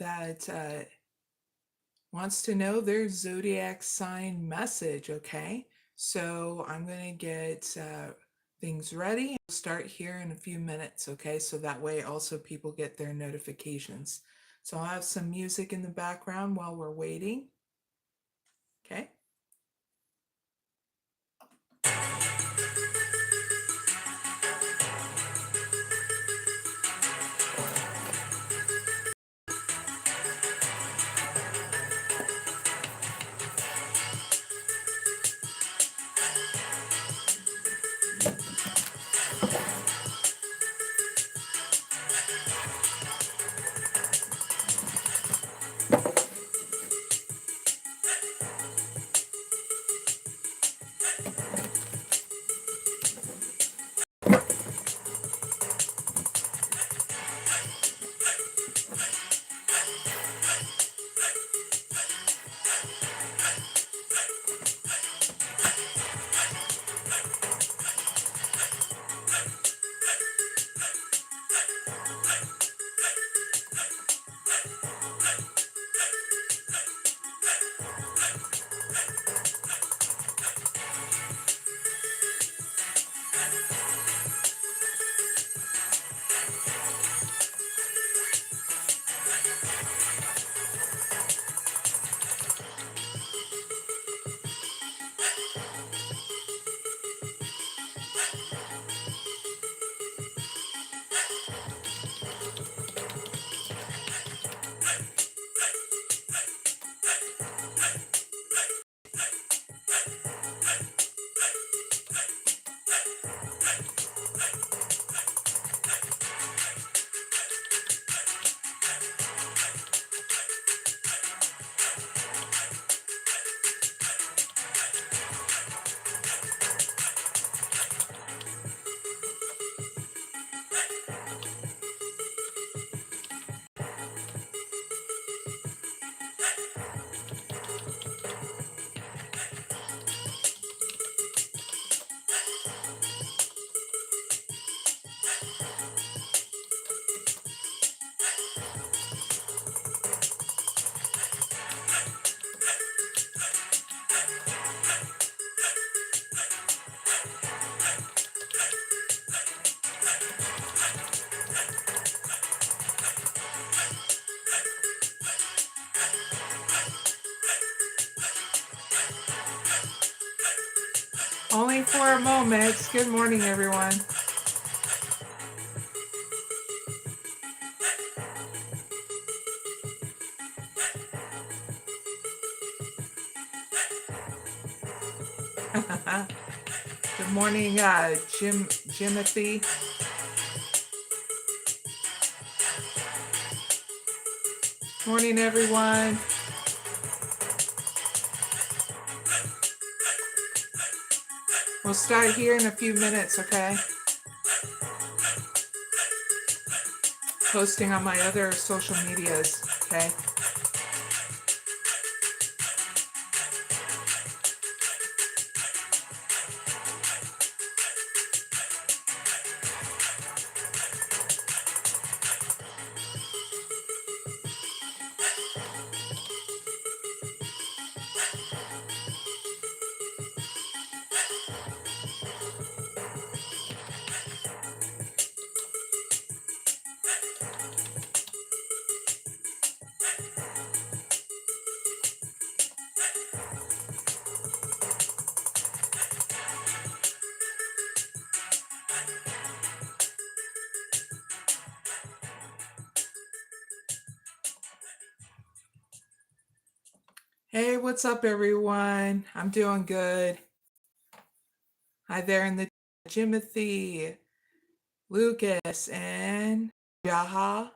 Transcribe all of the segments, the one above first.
that wants to know their zodiac sign message, okay? So I'm going to get things ready. We'll start here in a few minutes, okay? So that way also people get their notifications. So I'll have some music in the background while we're waiting, okay? Only for a moment. Good morning, everyone. Good morning, Jimothy. Morning, everyone. We'll start here in a few minutes, okay? Posting on my other social medias, okay? Hey, what's up, everyone? I'm doing good. Hi there in the Jimothy, Lucas, and Jaha.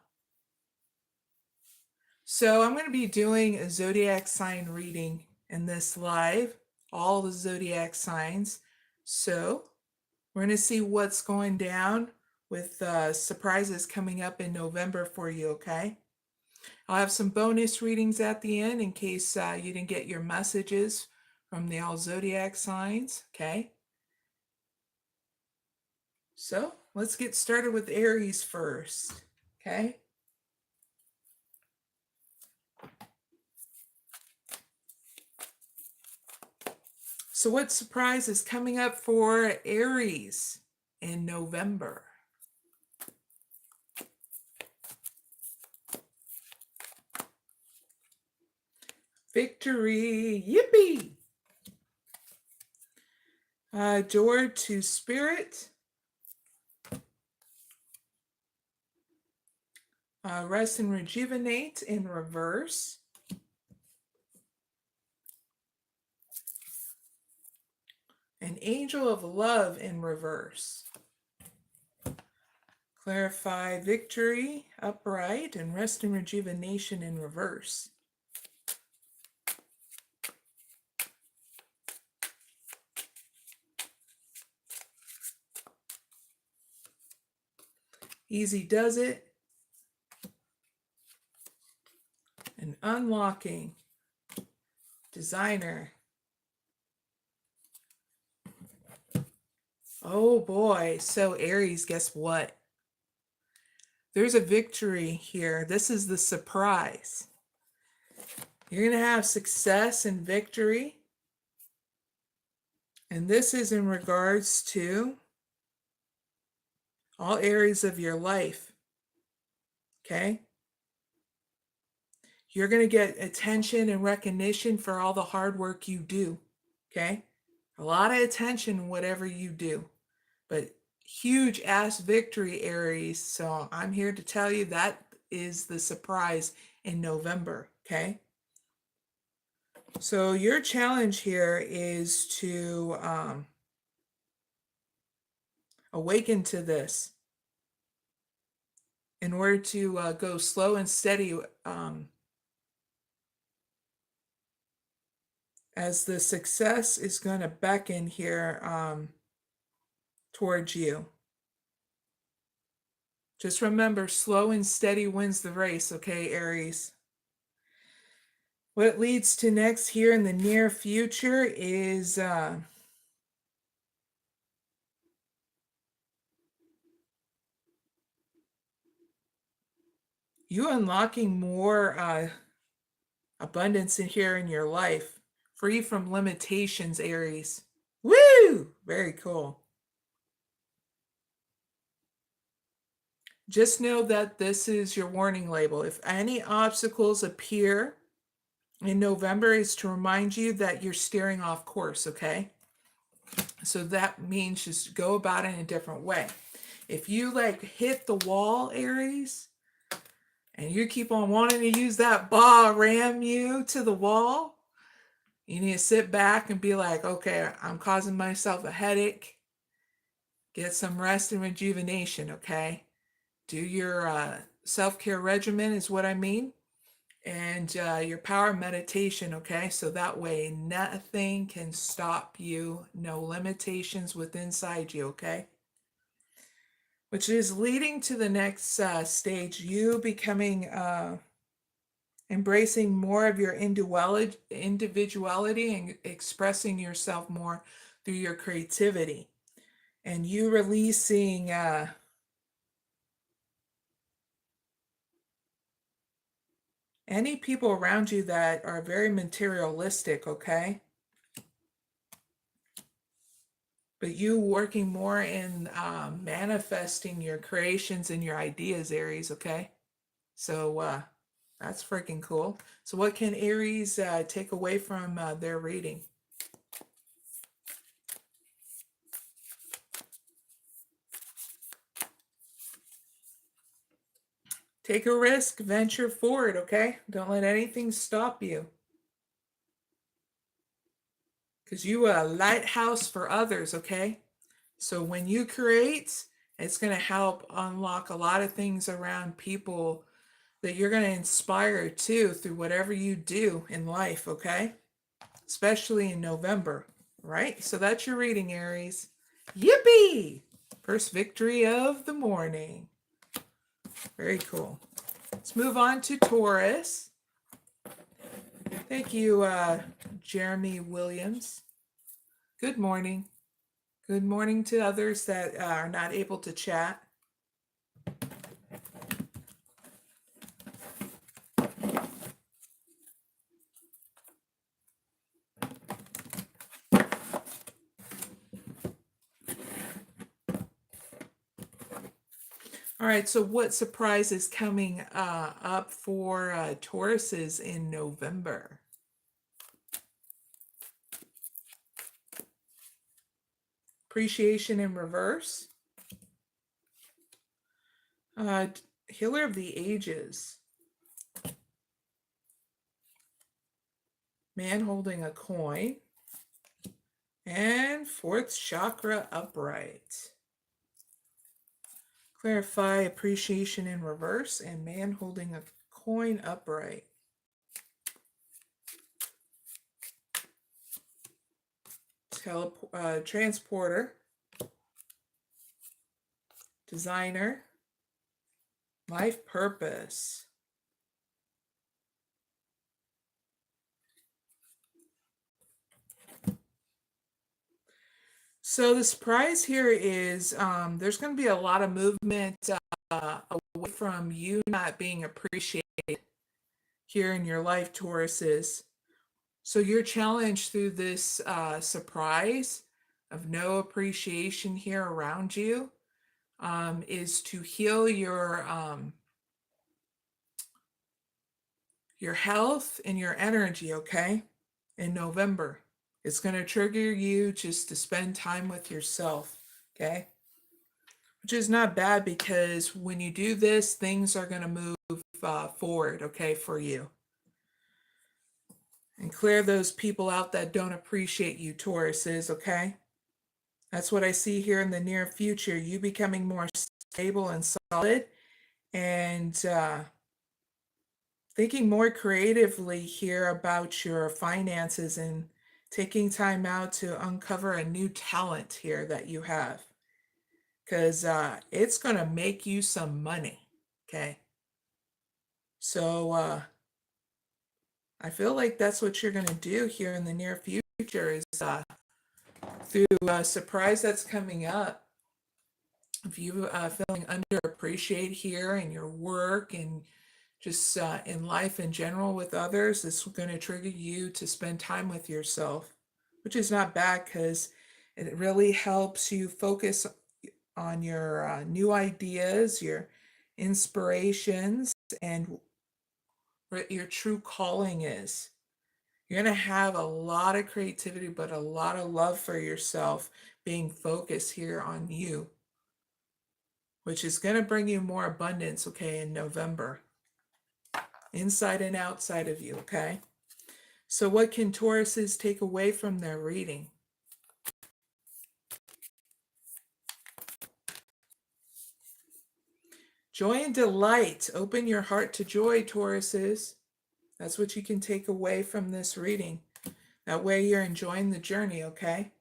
So I'm going to be doing a zodiac sign reading in this live, all the zodiac signs. So we're going to see what's going down with surprises coming up in November for you, okay? I'll have some bonus readings at the end in case you didn't get your messages from the all zodiac signs, okay? So let's get started with Aries first, okay? So what surprise is coming up for Aries in November? Victory, yippee! Door to Spirit. Rest and Rejuvenate in reverse. An Angel of Love in reverse. Clarify Victory upright and Rest and Rejuvenation in reverse. Easy does it. And Unlocking Designer. Oh boy, so Aries, guess what? There's a victory here. This is the surprise. You're going to have success and victory. And this is in regards to all areas of your life. Okay? You're going to get attention and recognition for all the hard work you do. Okay? A lot of attention, whatever you do. But huge ass victory, Aries. So I'm here to tell you that is the surprise in November. Okay? So your challenge here is to awaken to this in order to go slow and steady as the success is going to beckon here towards you. Just remember, slow and steady wins the race, okay, Aries? What leads to next here in the near future is you unlocking more abundance in here in your life, free from limitations, Aries. Woo! Very cool. Just know that this is your warning label. If any obstacles appear in November, is to remind you that you're steering off course, okay? So that means just go about it in a different way. If you like hit the wall, Aries, and you keep on wanting to use that ram you to the wall, you need to sit back and be like, okay, I'm causing myself a headache. Get some rest and rejuvenation, okay? Do your self-care regimen is what I mean. And your power meditation, okay? So that way nothing can stop you. No limitations within inside you, okay? Which is leading to the next stage, you becoming, embracing more of your individuality and expressing yourself more through your creativity. And you releasing any people around you that are very materialistic, okay? But you working more in manifesting your creations and your ideas, Aries, okay? So that's freaking cool. So what can Aries take away from their reading? Take a risk, venture forward, okay? Don't let anything stop you. Because you are a lighthouse for others, okay? So when you create, it's going to help unlock a lot of things around people that you're going to inspire too through whatever you do in life, okay? Especially in November, right? So that's your reading, Aries. Yippee! First victory of the morning. Very cool. Let's move on to Taurus. Thank you, Jeremy Williams. Good morning. Good morning to others that are not able to chat. All right, so what surprise is coming up for Tauruses in November? Appreciation in reverse. Healer of the Ages. Man holding a coin. And fourth chakra upright. Clarify appreciation in reverse and man holding a coin upright. Transporter. Designer. Life purpose. So the surprise here is there's going to be a lot of movement away from you not being appreciated here in your life, Tauruses. So your challenge through this surprise of no appreciation here around you is to heal your health and your energy, okay, in November. It's going to trigger you just to spend time with yourself, okay? Which is not bad because when you do this, things are going to move forward, okay, for you. And clear those people out that don't appreciate you, Tauruses, okay? That's what I see here in the near future. You becoming more stable and solid and thinking more creatively here about your finances and taking time out to uncover a new talent here that you have. Because it's going to make you some money, okay? So I feel like that's what you're going to do here in the near future is through a surprise that's coming up. If you feeling underappreciated here in your work and just in life in general with others, it's going to trigger you to spend time with yourself, which is not bad because it really helps you focus on your new ideas, your inspirations, and what your true calling is. You're going to have a lot of creativity, but a lot of love for yourself being focused here on you, which is going to bring you more abundance, okay, in November, inside and outside of you, okay? So what can Tauruses take away from their reading? Joy and delight. Open your heart to joy, Tauruses. That's what you can take away from this reading. That way you're enjoying the journey, okay?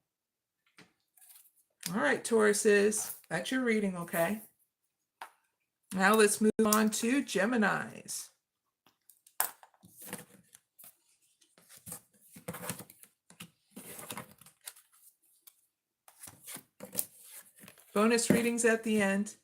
All right, Tauruses. That's your reading, okay? Now let's move on to Geminis. Bonus readings at the end.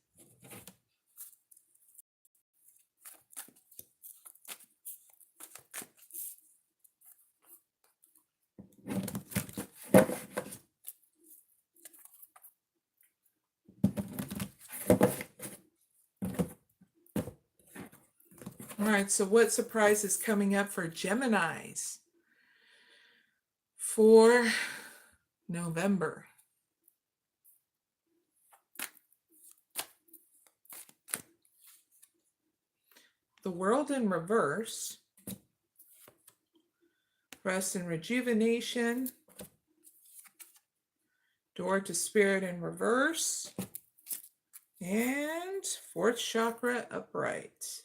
All right, so what surprise is coming up for Geminis for November? The World in reverse. Rest and rejuvenation. Door to Spirit in reverse. And fourth chakra upright.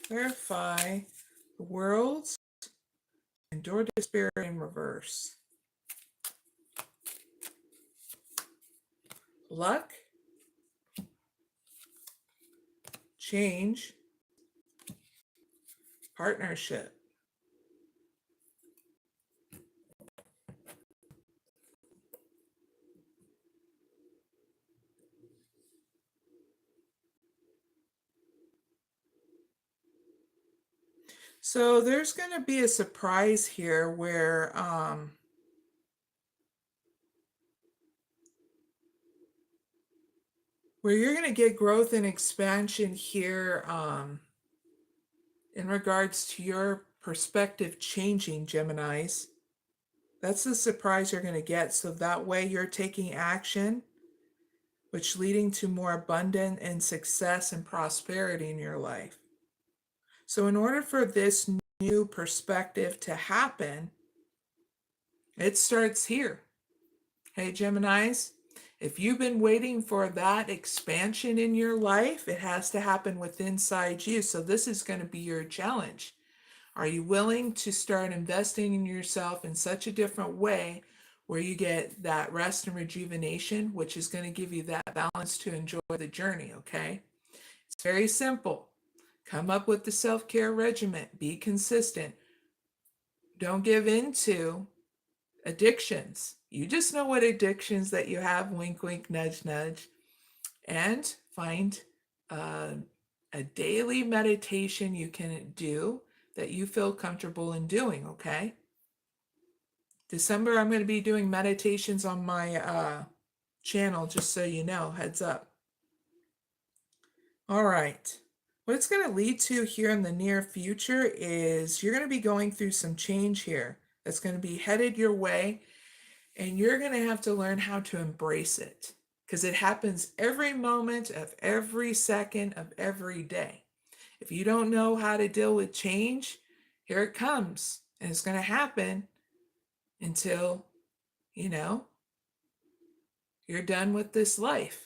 Clarify the worlds and door to spirit in reverse. Luck, change, partnership. So there's going to be a surprise here where where you're going to get growth and expansion here in regards to your perspective changing, Geminis. That's the surprise you're going to get. So that way you're taking action, which leading to more abundance and success and prosperity in your life. So in order for this new perspective to happen, it starts here. Hey, Geminis, if you've been waiting for that expansion in your life, it has to happen within inside you. So this is going to be your challenge. Are you willing to start investing in yourself in such a different way where you get that rest and rejuvenation, which is going to give you that balance to enjoy the journey, okay? It's very simple. Come up with the self-care regimen. Be consistent. Don't give in to addictions. You just know what addictions that you have, wink, wink, nudge, nudge, and find a daily meditation you can do that you feel comfortable in doing, okay? December, I'm going to be doing meditations on my channel, just so you know, heads up. All right. What it's going to lead to here in the near future is you're going to be going through some change here that's going to be headed your way, and you're going to have to learn how to embrace it because it happens every moment of every second of every day. If you don't know how to deal with change, here it comes, and it's going to happen until, you're done with this life.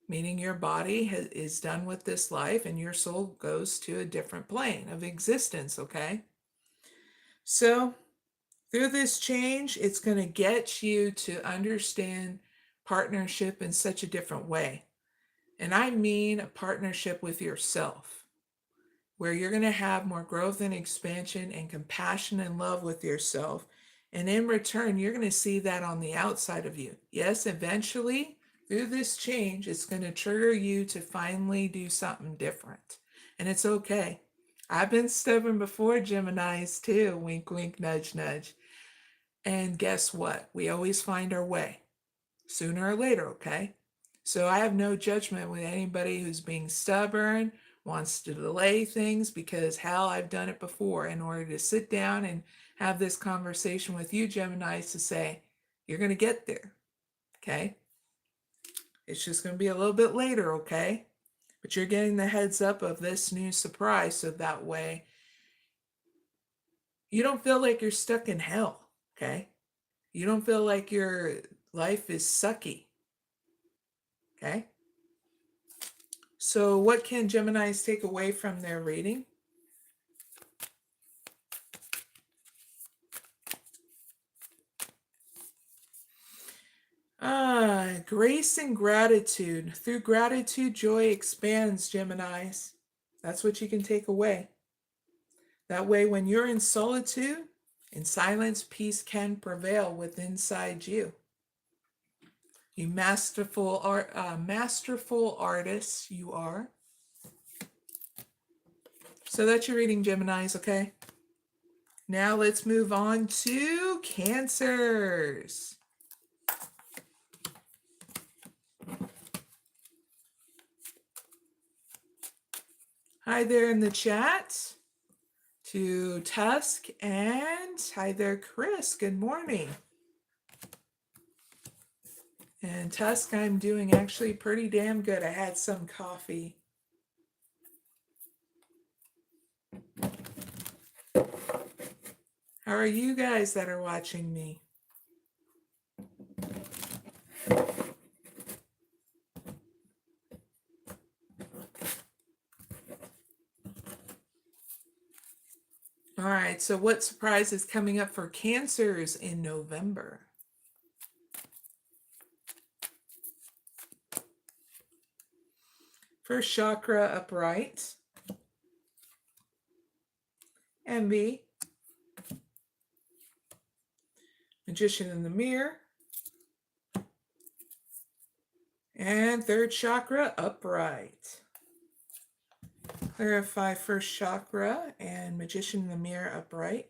Meaning your body is done with this life and your soul goes to a different plane of existence, okay? So through this change, it's going to get you to understand partnership in such a different way. And I mean a partnership with yourself, where you're going to have more growth and expansion and compassion and love with yourself. And in return, you're going to see that on the outside of you. Yes, eventually, through this change, it's going to trigger you to finally do something different. And it's okay. I've been stubborn before, Geminis, too. Wink, wink, nudge, nudge. And guess what? We always find our way, sooner or later, okay? So I have no judgment with anybody who's being stubborn, wants to delay things, because hell, I've done it before in order to sit down and have this conversation with you, Geminis, to say, you're going to get there, okay? It's just going to be a little bit later, okay? But you're getting the heads up of this new surprise, so that way you don't feel like you're stuck in hell, okay? You don't feel like your life is sucky, okay? So what can Geminis take away from their reading? Grace and gratitude. Through gratitude, joy expands, Geminis. That's what you can take away. That way, when you're in solitude, in silence, peace can prevail within inside you. You masterful artists you are. So that's your reading, Geminis, okay? Now let's move on to Cancers. Hi there in the chat to Tusk, and hi there, Chris. Good morning. And Tusk, I'm doing actually pretty damn good. I had some coffee. How are you guys that are watching me? All right, so what surprise is coming up for Cancers in November? First chakra upright. Envy. Magician in the mirror. And third chakra upright. Clarify first chakra and Magician in the mirror upright.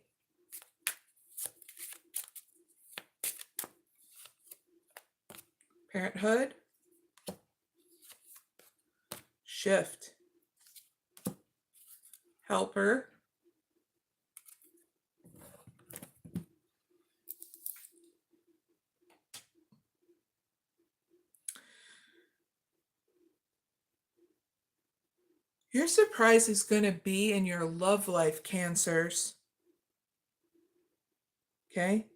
Parenthood. shift, helper, your surprise is going to be in your love life, Cancers. Okay?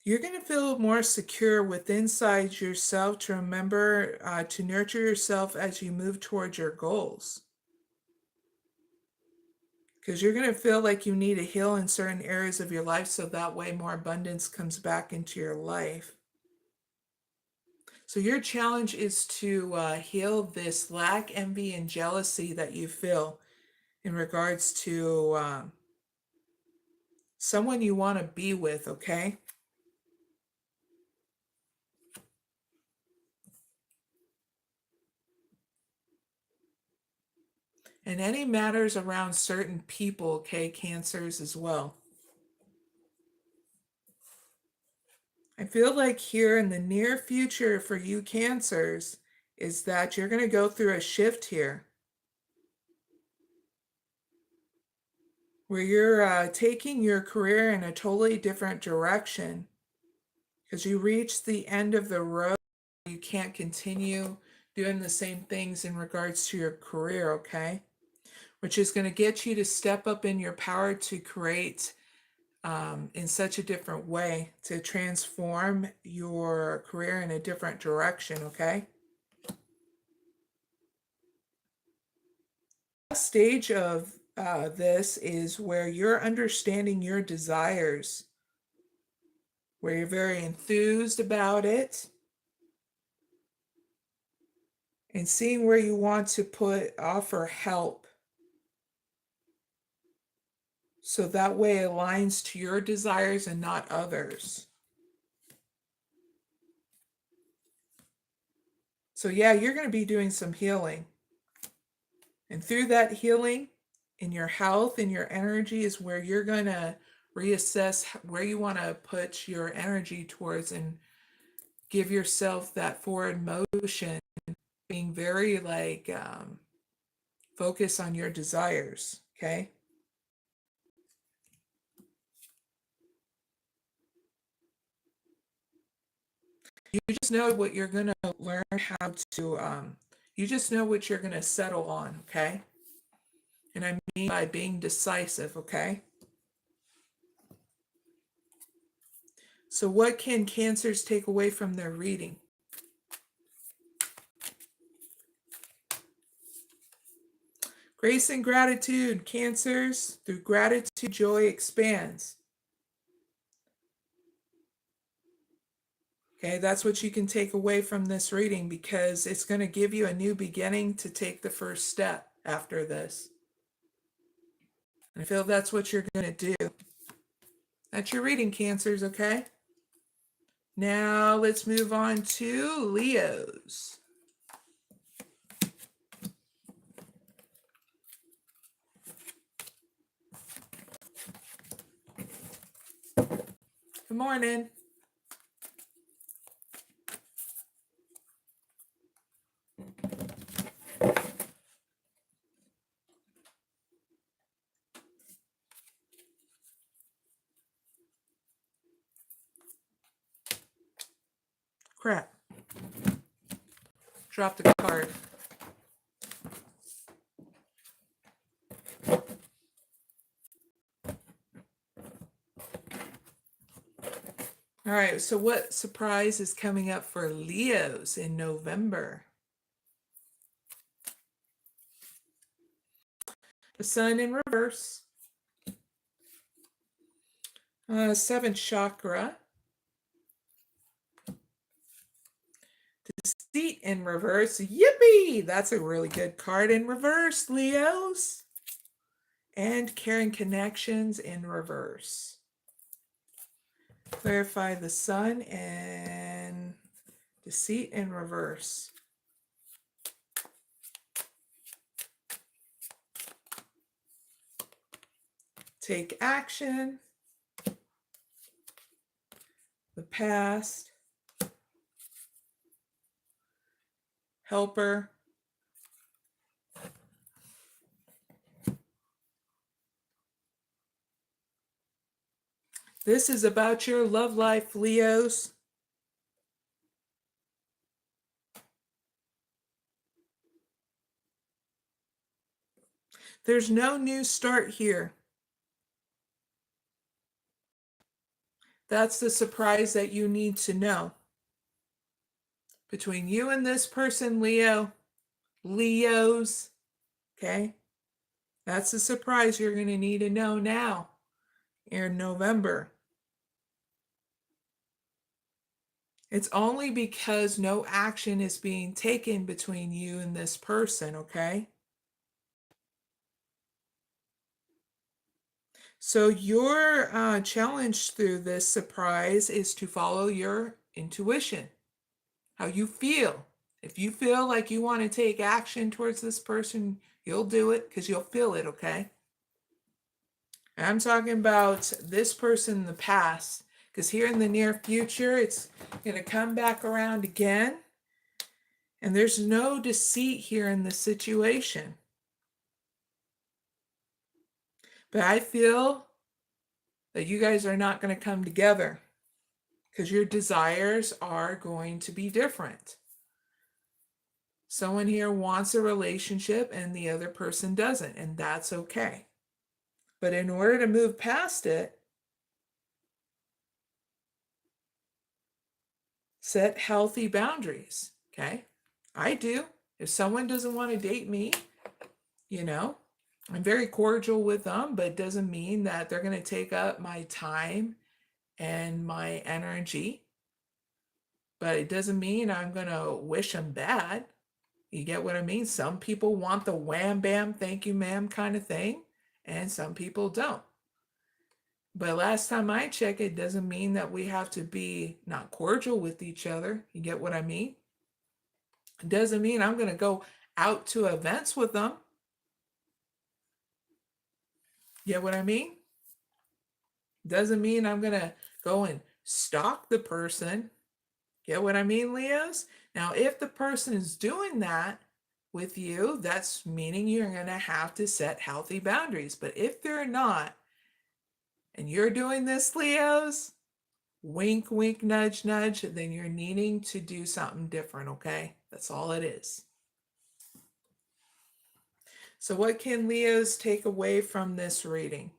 You're going to feel more secure within inside yourself to remember to nurture yourself as you move towards your goals. Because you're going to feel like you need to heal in certain areas of your life so that way more abundance comes back into your life. So your challenge is to heal this lack, envy, and jealousy that you feel in regards to someone you want to be with, okay? And any matters around certain people, okay, Cancers as well. I feel like here in the near future for you Cancers is that you're going to go through a shift here where you're taking your career in a totally different direction because you reach the end of the road. You can't continue doing the same things in regards to your career, okay? Which is going to get you to step up in your power to create in such a different way, to transform your career in a different direction, okay? The stage of this is where you're understanding your desires, where you're very enthused about it, and seeing where you want to offer help. So that way it aligns to your desires and not others. So yeah, you're going to be doing some healing. And through that healing, in your health and your energy is where you're going to reassess where you want to put your energy towards and give yourself that forward motion, being very like focus on your desires, okay? You just know what you're going to learn how to, you just know what you're going to settle on, okay? And I mean by being decisive, okay? So what can Cancers take away from their reading? Grace and gratitude, Cancers. Through gratitude, joy expands. Okay, that's what you can take away from this reading because it's going to give you a new beginning to take the first step after this. And I feel that's what you're going to do. That's your reading, Cancers, okay? Now let's move on to Leos. Good morning. Crap. Dropped the card. All right, so what surprise is coming up for Leos in November? The Sun in reverse. 7th chakra. Deceit in reverse. Yippee! That's a really good card in reverse, Leos. And Caring Connections in reverse. Clarify the Sun and Deceit in reverse. Take action. The past. helper. This is about your love life, Leos. There's no new start here. That's the surprise that you need to know. Between you and this person, Leos, okay? That's the surprise you're going to need to know now in November. It's only because no action is being taken between you and this person, okay? So your challenge through this surprise is to follow your intuition, how you feel. If you feel like you want to take action towards this person, you'll do it because you'll feel it, okay? I'm talking about this person in the past, because here in the near future, it's going to come back around again. And there's no deceit here in the situation. But I feel that you guys are not going to come together because your desires are going to be different. Someone here wants a relationship and the other person doesn't, and that's okay. But in order to move past it, set healthy boundaries, okay? I do. If someone doesn't want to date me, you know, I'm very cordial with them, but it doesn't mean that they're going to take up my time and my energy. But it doesn't mean I'm going to wish them bad. You get what I mean? Some people want the wham bam, thank you ma'am kind of thing, and some people don't. But last time I checked, it doesn't mean that we have to be not cordial with each other. You get what I mean? It doesn't mean I'm going to go out to events with them. Get what I mean? Doesn't mean I'm going to go and stalk the person. Get what I mean, Leos? Now, if the person is doing that with you, that's meaning you're going to have to set healthy boundaries. But if they're not, and you're doing this, Leos, wink, wink, nudge, nudge, then you're needing to do something different, okay? That's all it is. So what can Leos take away from this reading?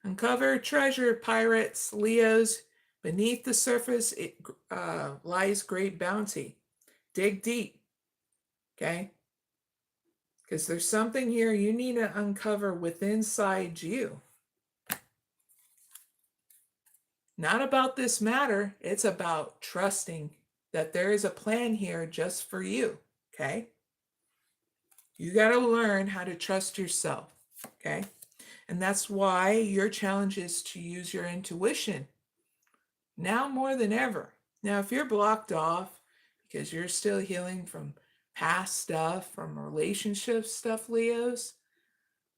Uncover treasure, pirates, Leos. Beneath the surface lies great bounty. Dig deep, okay? Because there's something here you need to uncover within inside you. Not about this matter, it's about trusting that there is a plan here just for you, okay? You got to learn how to trust yourself, okay? And that's why your challenge is to use your intuition now more than ever. Now, if you're blocked off because you're still healing from past stuff, from relationship stuff, Leos,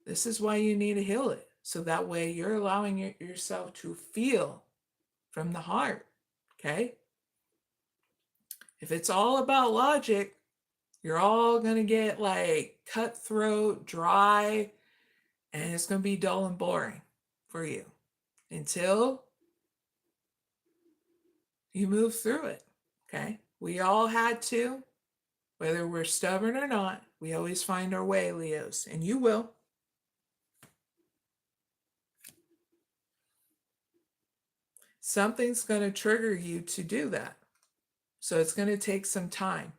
this is why you need to heal it. So that way you're allowing yourself to feel from the heart, okay? If it's all about logic, you're all going to get like cutthroat, dry, and it's going to be dull and boring for you until you move through it, okay? We all had to, whether we're stubborn or not, we always find our way, Leos, and you will. Something's going to trigger you to do that. So it's going to take some time,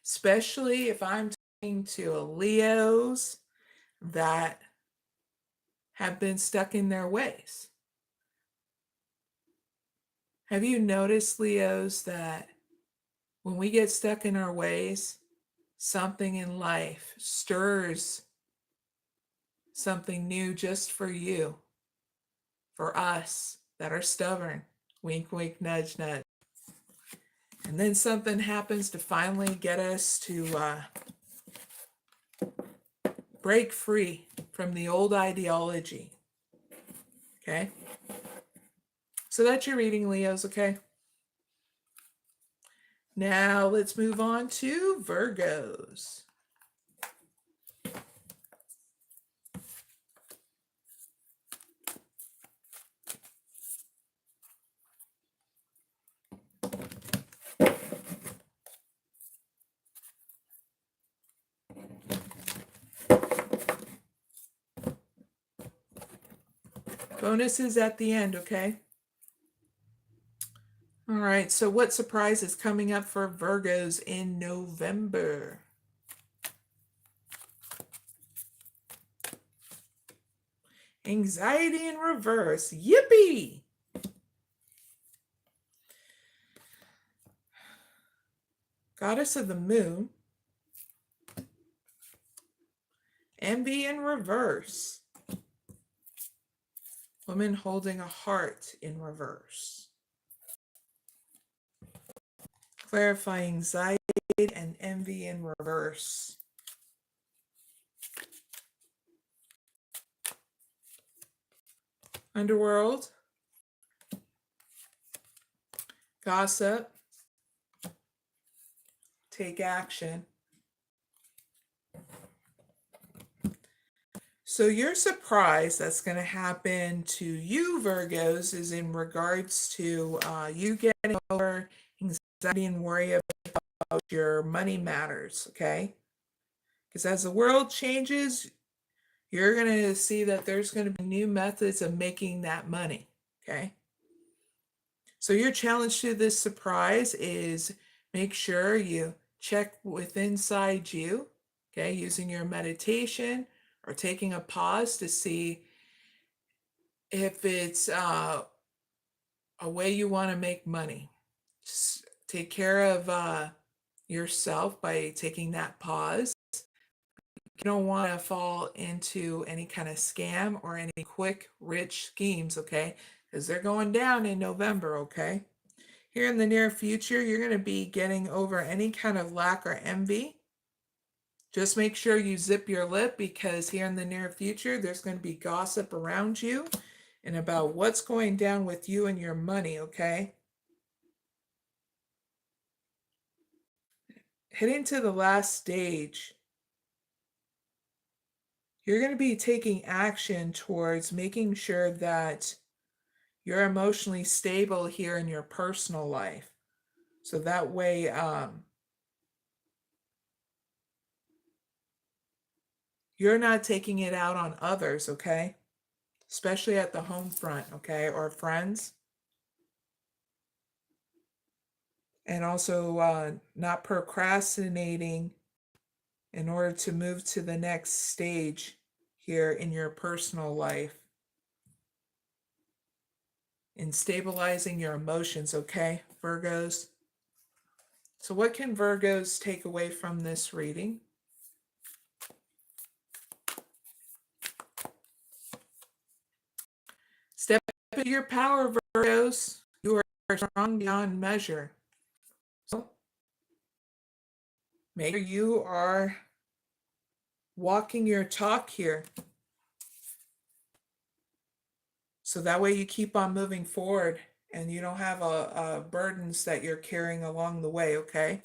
especially if I'm talking to Leos that have been stuck in their ways. Have you noticed, Leos, that when we get stuck in our ways, something in life stirs something new just for you, for us that are stubborn? Wink, wink, nudge, nudge. And then something happens to finally get us to break free from the old ideology. Okay? So that's your reading, Leos, okay? Now let's move on to Virgos. Bonuses at the end, okay? All right, so what surprise is coming up for Virgos in November? Anxiety in reverse. Yippee! Goddess of the Moon. Envy in reverse. Woman holding a heart in reverse. Clarify anxiety and envy in reverse. Underworld. Gossip. Take action. So your surprise that's going to happen to you, Virgos, is in regards to you getting over anxiety and worry about your money matters, okay? Because as the world changes, you're going to see that there's going to be new methods of making that money, okay? So your challenge to this surprise is make sure you check with inside you, okay, using your meditation or taking a pause to see if it's a way you want to make money. Just take care of yourself by taking that pause. You don't want to fall into any kind of scam or any quick, rich schemes, okay? Because they're going down in November, okay? Here in the near future, you're going to be getting over any kind of lack or envy. Just make sure you zip your lip, because here in the near future, there's going to be gossip around you and about what's going down with you and your money, okay? Heading to the last stage, you're going to be taking action towards making sure that you're emotionally stable here in your personal life. So that way, you're not taking it out on others, okay? Especially at the home front, okay, or friends. And also not procrastinating in order to move to the next stage here in your personal life. In stabilizing your emotions, okay, Virgos? So what can Virgos take away from this reading? Step into your power, Virgos. You are strong beyond measure. So make sure you are walking your talk here. So that way you keep on moving forward and you don't have burdens that you're carrying along the way, okay?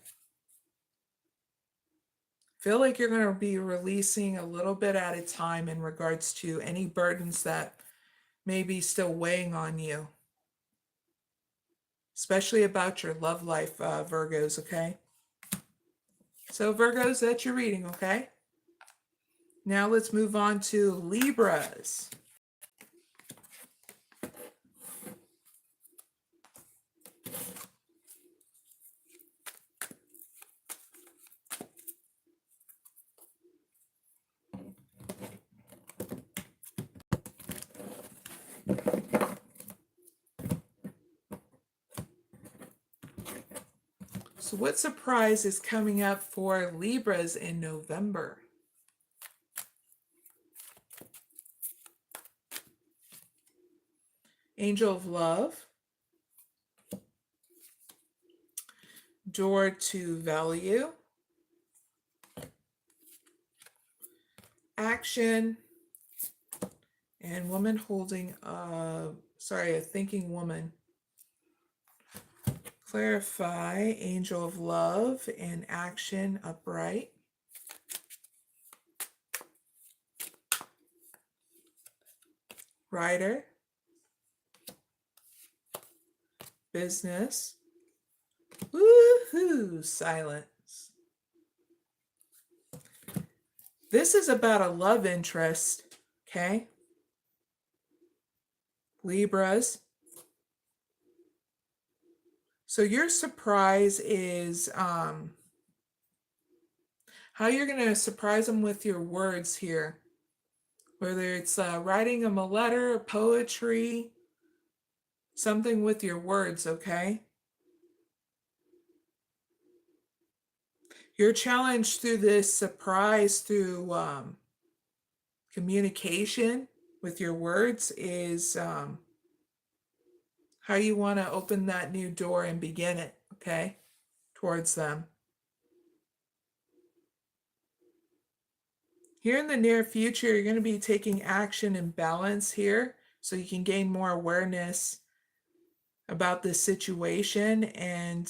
Feel like you're going to be releasing a little bit at a time in regards to any burdens that may be still weighing on you, especially about your love life, Virgos, okay? So Virgos, that's your reading, okay? Now let's move on to Libras. So what surprise is coming up for Libras in November? Angel of Love. Door to Value. Action. And woman holding a sorry, a thinking woman. Clarify, angel of love and action upright. Writer. Business. Woohoo! Silence. This is about a love interest, okay? Libras. So your surprise is how you're going to surprise them with your words here. Whether it's writing them a letter, poetry, something with your words, okay? Your challenge through this surprise through communication with your words is how you want to open that new door and begin it, okay, towards them. Here in the near future, you're going to be taking action and balance here so you can gain more awareness about this situation and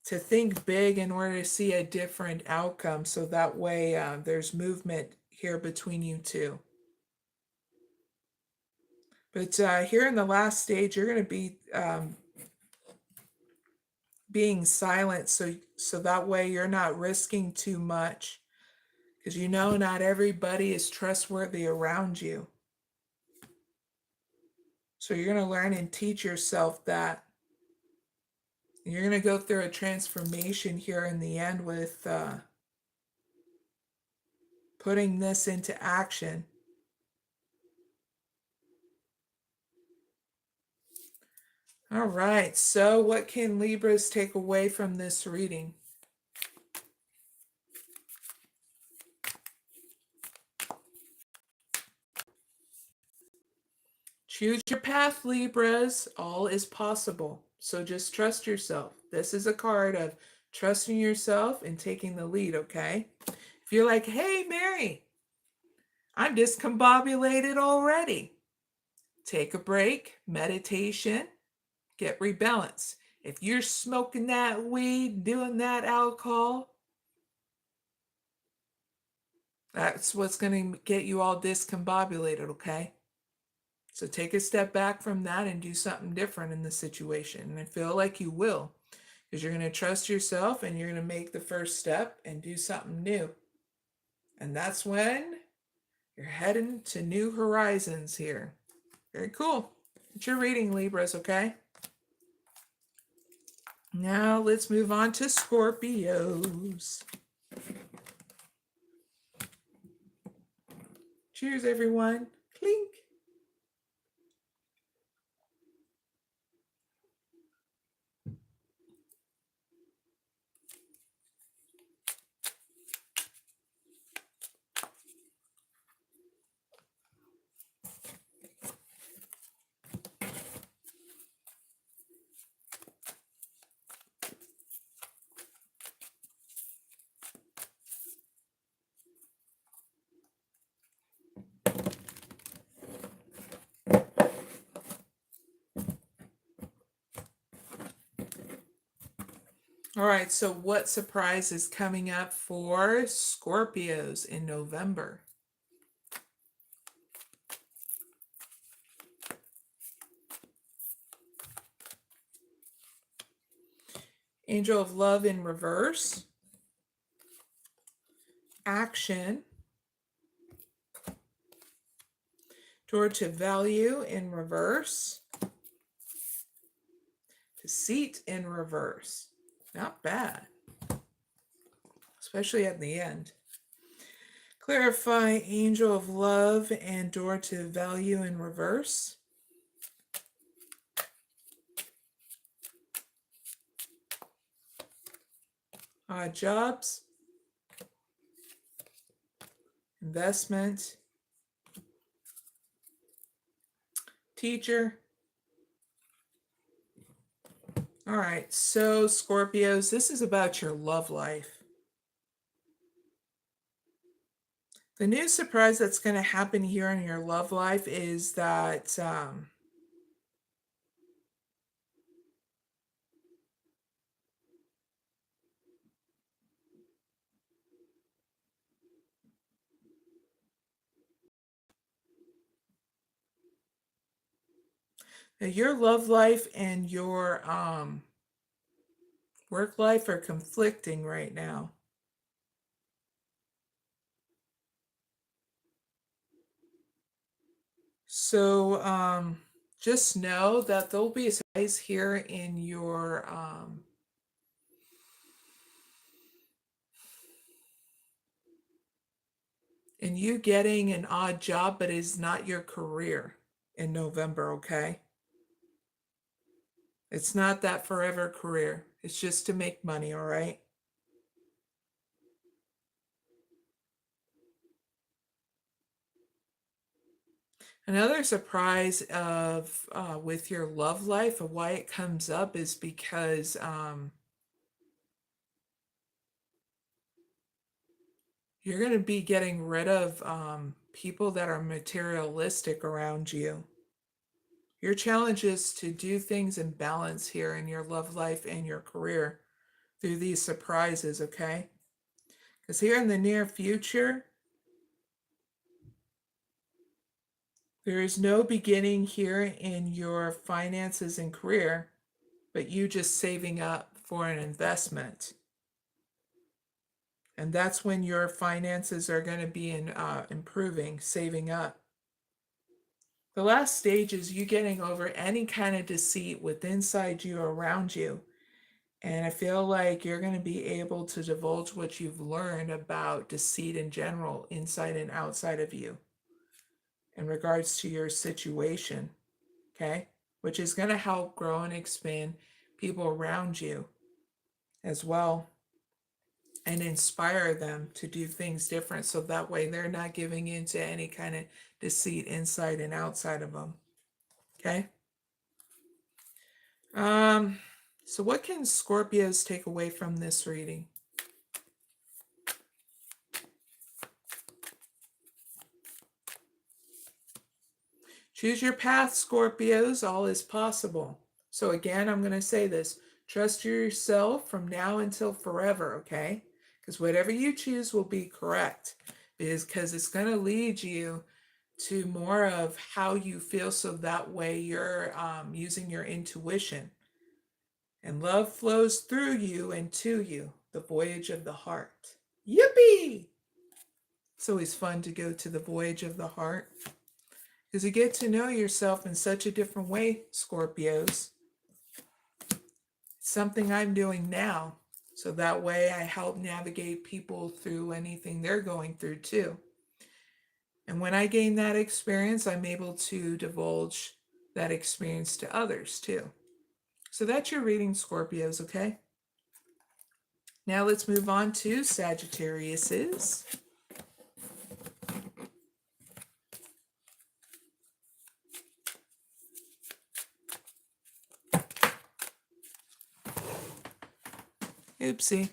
to think big in order to see a different outcome. So that way there's movement here between you two. But here in the last stage, you're going to be being silent so that way you're not risking too much, because you know not everybody is trustworthy around you. So you're going to learn and teach yourself that. And you're going to go through a transformation here in the end with putting this into action. All right, so what can Libras take away from this reading? Choose your path, Libras. All is possible. So just trust yourself. This is a card of trusting yourself and taking the lead, okay? If you're like, hey, Mary, I'm discombobulated already. Take a break, meditation, get rebalanced. If you're smoking that weed, doing that alcohol, that's what's going to get you all discombobulated, okay? So take a step back from that and do something different in the situation. And I feel like you will, because you're going to trust yourself and you're going to make the first step and do something new. And that's when you're heading to new horizons here. Very cool. It's your reading, Libras, okay? Now let's move on to Scorpios. Cheers, everyone. Clink. All right, so what surprise is coming up for Scorpios in November? Angel of Love in reverse. Action. Door to Value in reverse. Deceit in reverse. Not bad, especially at the end. Clarify, Angel of Love and Door to Value in reverse. Odd Jobs. Investment. Teacher. All right, so Scorpios, this is about your love life. The new surprise that's going to happen here in your love life is that your love life and your work life are conflicting right now. So just know that there'll be a surprise here in your in you getting an odd job, but it's not your career in November, okay? It's not that forever career. It's just to make money, all right? Another surprise of with your love life of why it comes up is because you're going to be getting rid of people that are materialistic around you. Your challenge is to do things in balance here in your love life and your career through these surprises, okay? Because here in the near future, there is no beginning here in your finances and career, but you just saving up for an investment. And that's when your finances are going to be improving, saving up. The last stage is you getting over any kind of deceit with inside you or around you. And I feel like you're going to be able to divulge what you've learned about deceit in general, inside and outside of you, in regards to your situation, okay? Which is going to help grow and expand people around you as well and inspire them to do things different so that way they're not giving into any kind of deceit inside and outside of them, okay? So what can Scorpios take away from this reading? Choose your path, Scorpios. All is possible. So again, I'm going to say this. Trust yourself from now until forever, okay? Because whatever you choose will be correct. Because it's going to lead you to more of how you feel so that way you're using your intuition. And love flows through you and to you. The voyage of the heart. Yippee! It's always fun to go to the voyage of the heart. Because you get to know yourself in such a different way, Scorpios. It's something I'm doing now. So that way I help navigate people through anything they're going through too. And when I gain that experience, I'm able to divulge that experience to others too. So that's your reading, Scorpios, okay? Now let's move on to Sagittariuses. Oopsie.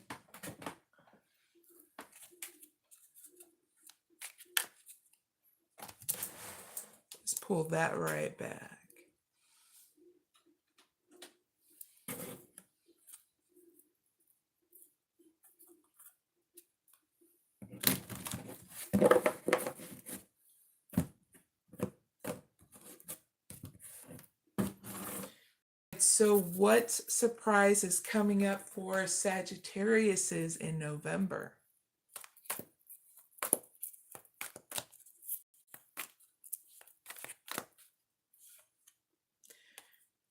Let's pull that right back. So what surprise is coming up for Sagittariuses in November?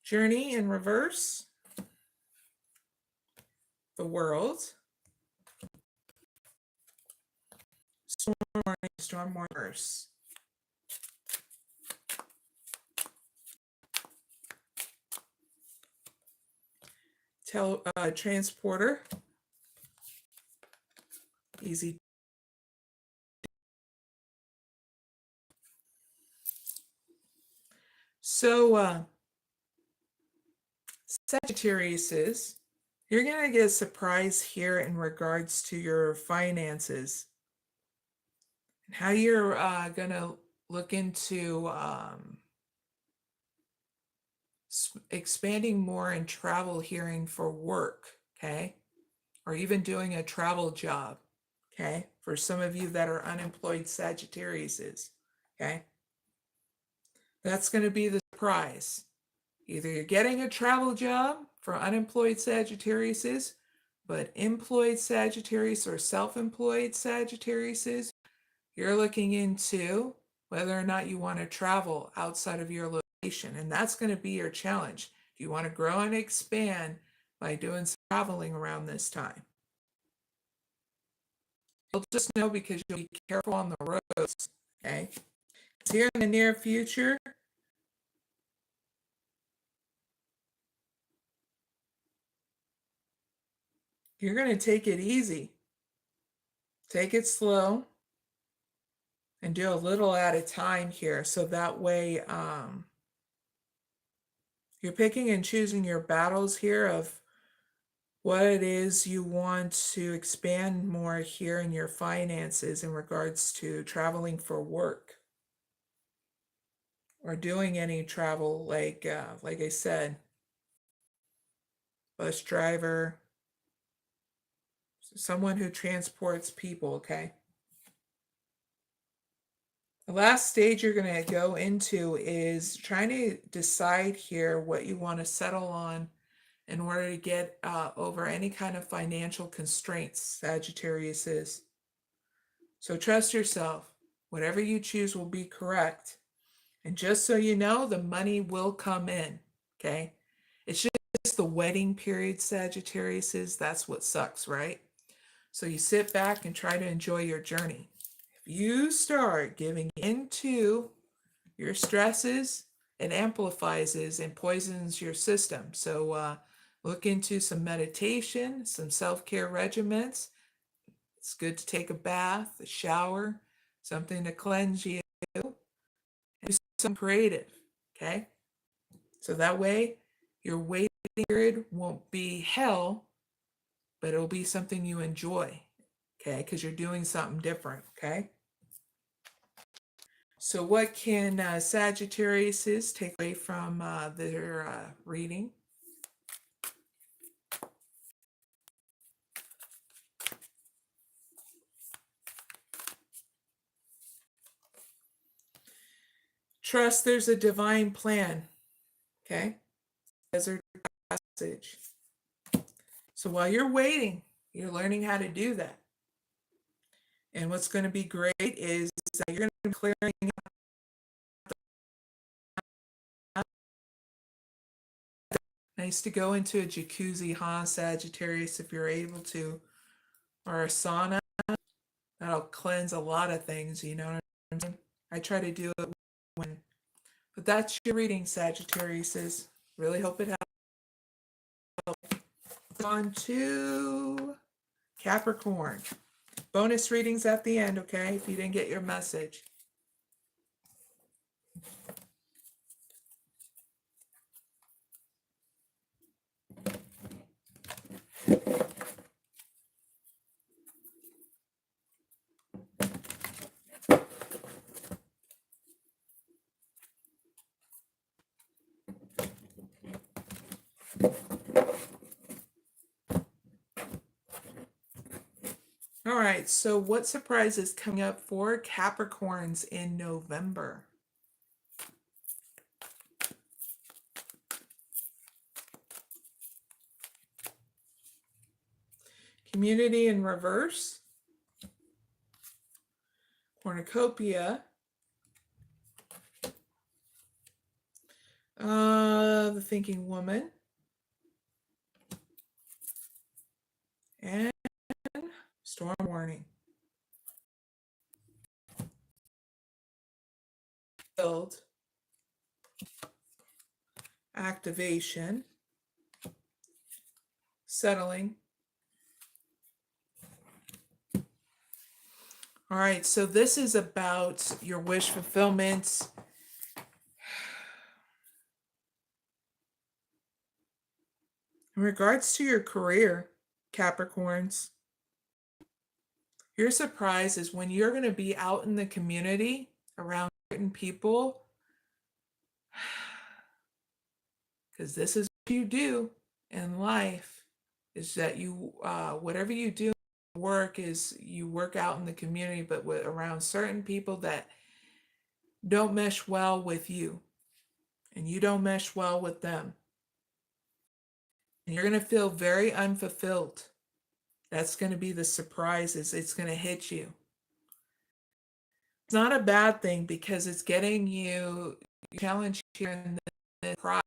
Journey in reverse. The World. Storm reverse. Transporter. Easy. So Sagittariuses, you're going to get a surprise here in regards to your finances and how you're going to look into expanding more in travel hearing for work, okay? Or even doing a travel job, okay? For some of you that are unemployed Sagittariuses, okay? That's going to be the surprise. Either you're getting a travel job for unemployed Sagittariuses, but employed Sagittarius or self-employed Sagittariuses, you're looking into whether or not you want to travel outside of your location. And that's going to be your challenge. Do you want to grow and expand by doing some traveling around this time? You'll just know because you'll be careful on the roads, okay? Here in the near future, you're going to take it easy. Take it slow and do a little at a time here. So that way you're picking and choosing your battles here of what it is you want to expand more here in your finances in regards to traveling for work or doing any travel like I said, bus driver, someone who transports people, okay? The last stage you're going to go into is trying to decide here what you want to settle on in order to get over any kind of financial constraints, Sagittarius is. So trust yourself. Whatever you choose will be correct. And just so you know, the money will come in, okay? It's just the wedding period, Sagittarius is. That's what sucks, right? So you sit back and try to enjoy your journey. If you start giving into your stresses, it amplifies and poisons your system. So look into some meditation, some self-care regimens. It's good to take a bath, a shower, something to cleanse you, and do something creative, okay? So that way your waiting period won't be hell, but it'll be something you enjoy, okay? Because you're doing something different, okay? So what can Sagittariuses take away from their reading? Trust there's a divine plan, okay? Desert passage. So while you're waiting, you're learning how to do that. And what's going to be great is that you're going to be clearing out. Nice to go into a jacuzzi, huh, Sagittarius, if you're able to, or a sauna. That'll cleanse a lot of things, you know what I'm saying? I try to do it when, but that's your reading, Sagittarius. Really hope it helps. On to Capricorn. Bonus readings at the end, okay, if you didn't get your message. All right, so what surprise is coming up for Capricorns in November? Community in reverse. Cornucopia. The Thinking Woman. And Storm Warning. Build. Activation. Settling. All right, so this is about your wish fulfillment. In regards to your career, Capricorns, Your surprise is when you're going to be out in the community around certain people, because this is what you do in life, is that you, whatever you do in work is you work out in the community, but around certain people that don't mesh well with you, and you don't mesh well with them. And you're going to feel very unfulfilled. That's going to be the surprise, is it's going to hit you. It's not a bad thing because it's getting you challenged here in the prize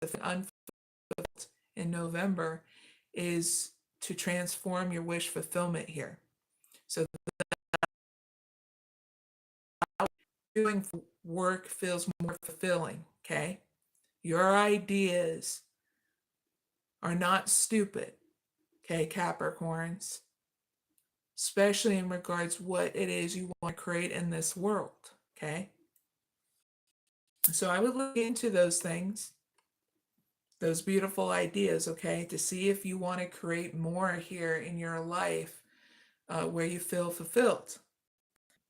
of unfulfilled in November is to transform your wish fulfillment here. So doing work feels more fulfilling, okay? Your ideas are not stupid, okay, Capricorns, especially in regards to what it is you want to create in this world, okay? So I would look into those things, those beautiful ideas, okay, to see if you want to create more here in your life where you feel fulfilled.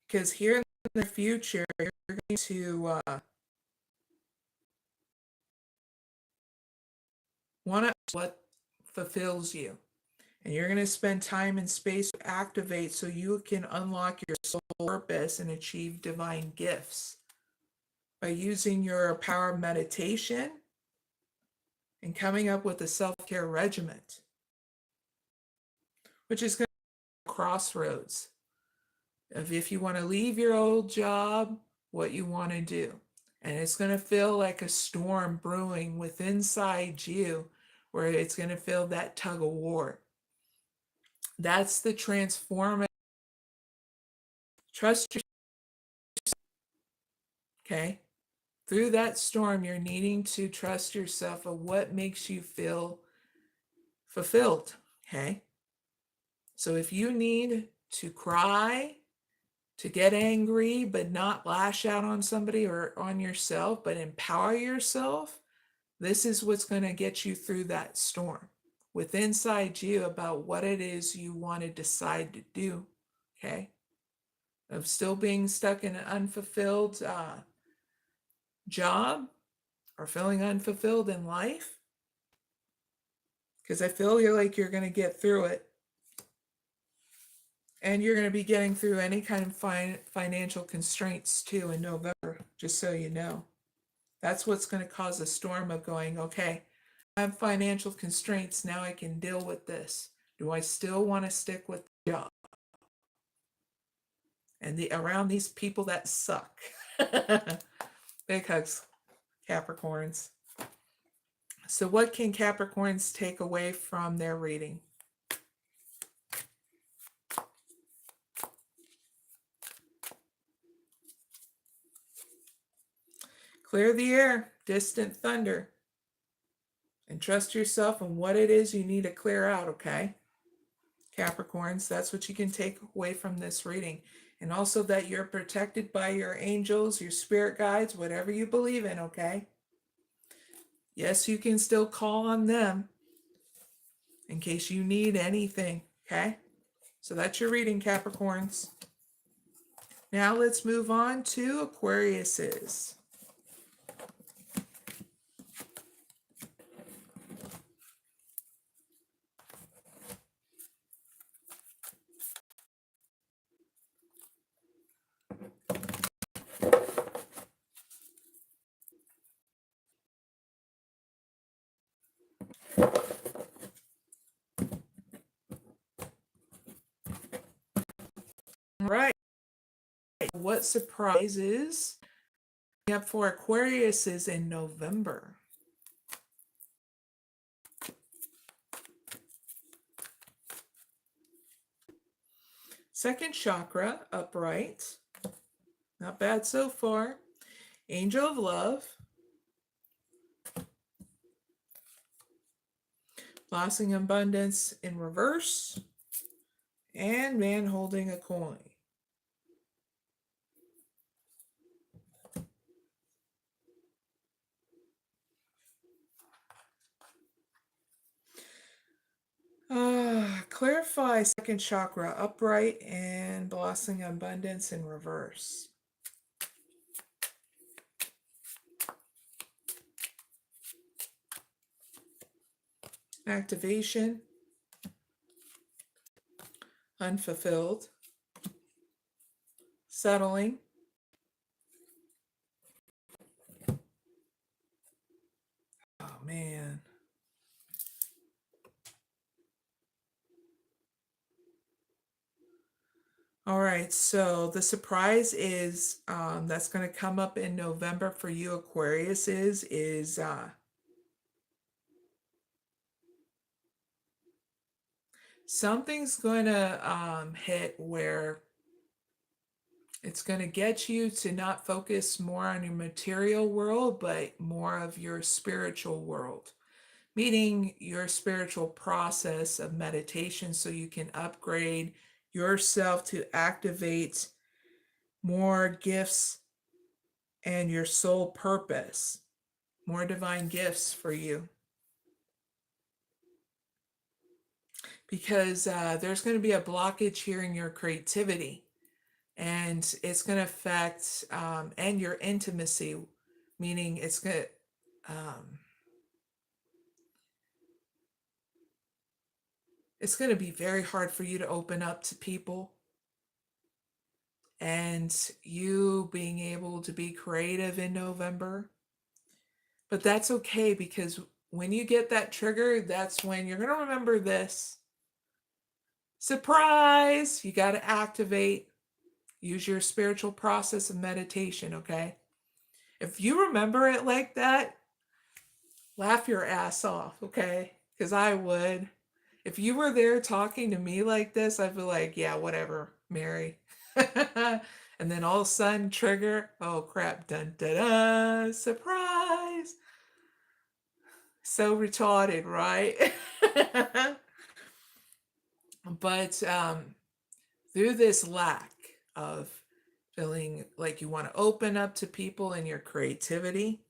Because here in the future, you're going to want to what fulfills you. And you're going to spend time and space to activate so you can unlock your soul purpose and achieve divine gifts by using your power of meditation and coming up with a self-care regimen, which is going to be a crossroads of if you want to leave your old job, what you want to do. And it's going to feel like a storm brewing within inside you, where it's going to feel that tug of war. That's the transformative. Trust yourself, okay? Through that storm, you're needing to trust yourself of what makes you feel fulfilled, okay? So if you need to cry, to get angry, but not lash out on somebody or on yourself, but empower yourself, this is what's going to get you through that storm with inside you about what it is you want to decide to do, okay? Of still being stuck in an unfulfilled job or feeling unfulfilled in life, because I feel like you're going to get through it. And you're going to be getting through any kind of financial constraints too in November, just so you know. That's what's going to cause a storm of going, okay, I have financial constraints, now I can deal with this. Do I still want to stick with the job? And around these people that suck. Big hugs, Capricorns. So what can Capricorns take away from their reading? Clear the air, distant thunder, and trust yourself in what it is you need to clear out, okay? Capricorns, that's what you can take away from this reading. And also that you're protected by your angels, your spirit guides, whatever you believe in, okay? Yes, you can still call on them in case you need anything, okay? So that's your reading, Capricorns. Now let's move on to Aquariuses. All right. What surprises we have for Aquariuses in November? Second chakra, upright. Not bad so far. Angel of love. Blossoming abundance in reverse. And man holding a coin. Clarify second chakra, upright and blossoming abundance in reverse. Activation, unfulfilled, settling, oh man. All right, so the surprise is that's going to come up in November for you Aquarius is something's going to hit where it's going to get you to not focus more on your material world, but more of your spiritual world, meaning your spiritual process of meditation so you can upgrade yourself to activate more gifts and your soul purpose, more divine gifts for you. Because there's going to be a blockage here in your creativity. And it's going to affect and your intimacy, meaning it's going to be very hard for you to open up to people, and you being able to be creative in November. But that's okay, because when you get that trigger, that's when you're going to remember this. Surprise! You got to activate. Use your spiritual process of meditation, okay? If you remember it like that, laugh your ass off, okay? Because I would. If you were there talking to me like this, I'd be like, yeah, whatever, Mary. And then all of a sudden, trigger, oh crap, dun dun dun, surprise. So retarded, right? But through this lack of feeling like you want to open up to people and your creativity,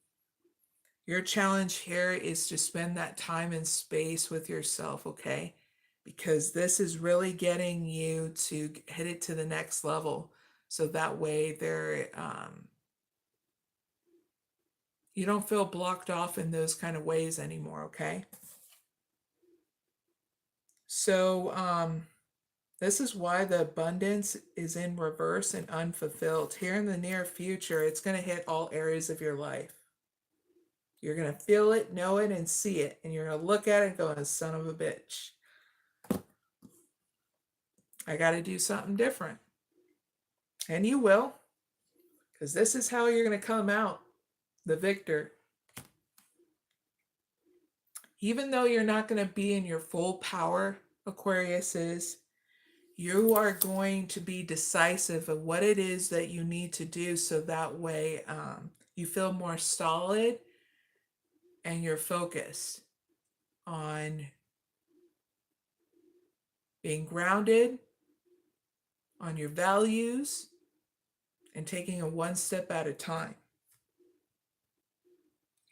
your challenge here is to spend that time and space with yourself, okay? Because this is really getting you to hit it to the next level. So that way you don't feel blocked off in those kind of ways anymore, okay? So this is why the abundance is in reverse and unfulfilled. Here in the near future, it's going to hit all areas of your life. You're going to feel it, know it, and see it. And you're going to look at it and go, son of a bitch. I got to do something different. And you will. Because this is how you're going to come out the victor. Even though you're not going to be in your full power, Aquarius is, you are going to be decisive of what it is that you need to do, so that way you feel more solid and you're focused on being grounded on your values and taking it one step at a time.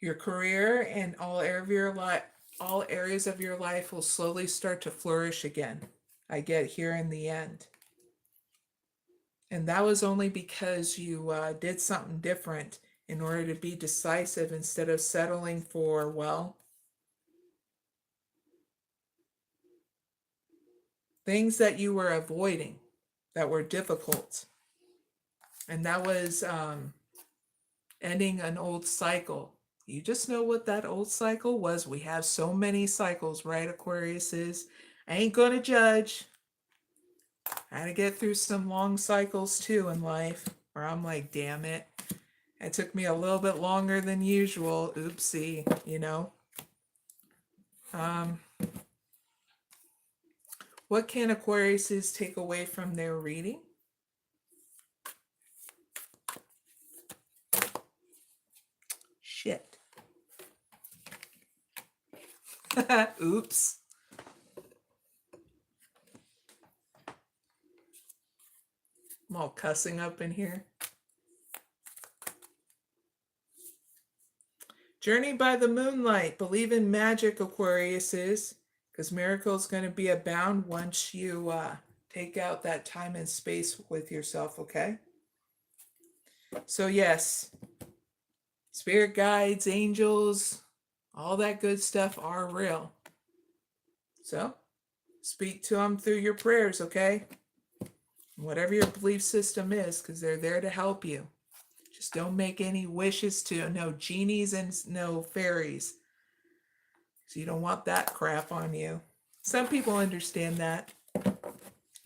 Your career and all areas of your life will slowly start to flourish again. I get here in the end. And that was only because you did something different in order to be decisive instead of settling for, well, things that you were avoiding that were difficult. And that was ending an old cycle. You just know what that old cycle was. We have so many cycles, right, Aquarius is? I ain't going to judge. I had to get through some long cycles too in life where I'm like, damn it. It took me a little bit longer than usual. Oopsie, you know. What can Aquariuses take away from their reading? Shit. Oops. I'm all cussing up in here. Journey by the moonlight. Believe in magic, Aquariuses. because miracles going to be abound once you take out that time and space with yourself, okay? So yes, spirit guides, angels, all that good stuff are real. So speak to them through your prayers, okay? Whatever your belief system is, because they're there to help you. Just don't make any wishes to no genies and no fairies. So you don't want that crap on you. Some people understand that.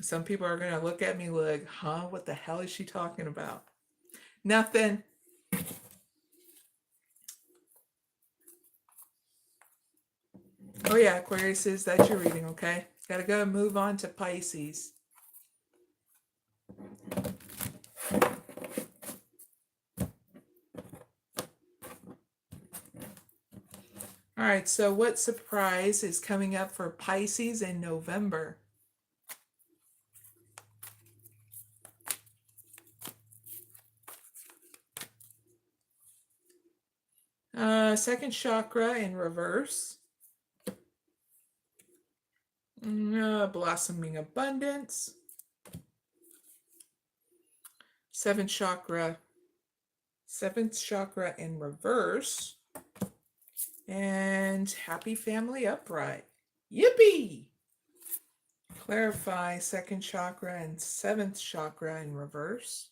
Some people are going to look at me like, huh, what the hell is she talking about? Nothing. Oh yeah, Aquarius, that's your reading, okay? Gotta go move on to Pisces. All right, so what surprise is coming up for Pisces in November? Second chakra in reverse. Blossoming abundance. Seventh chakra in reverse. And happy family upright. Yippee! Clarify second chakra and seventh chakra in reverse.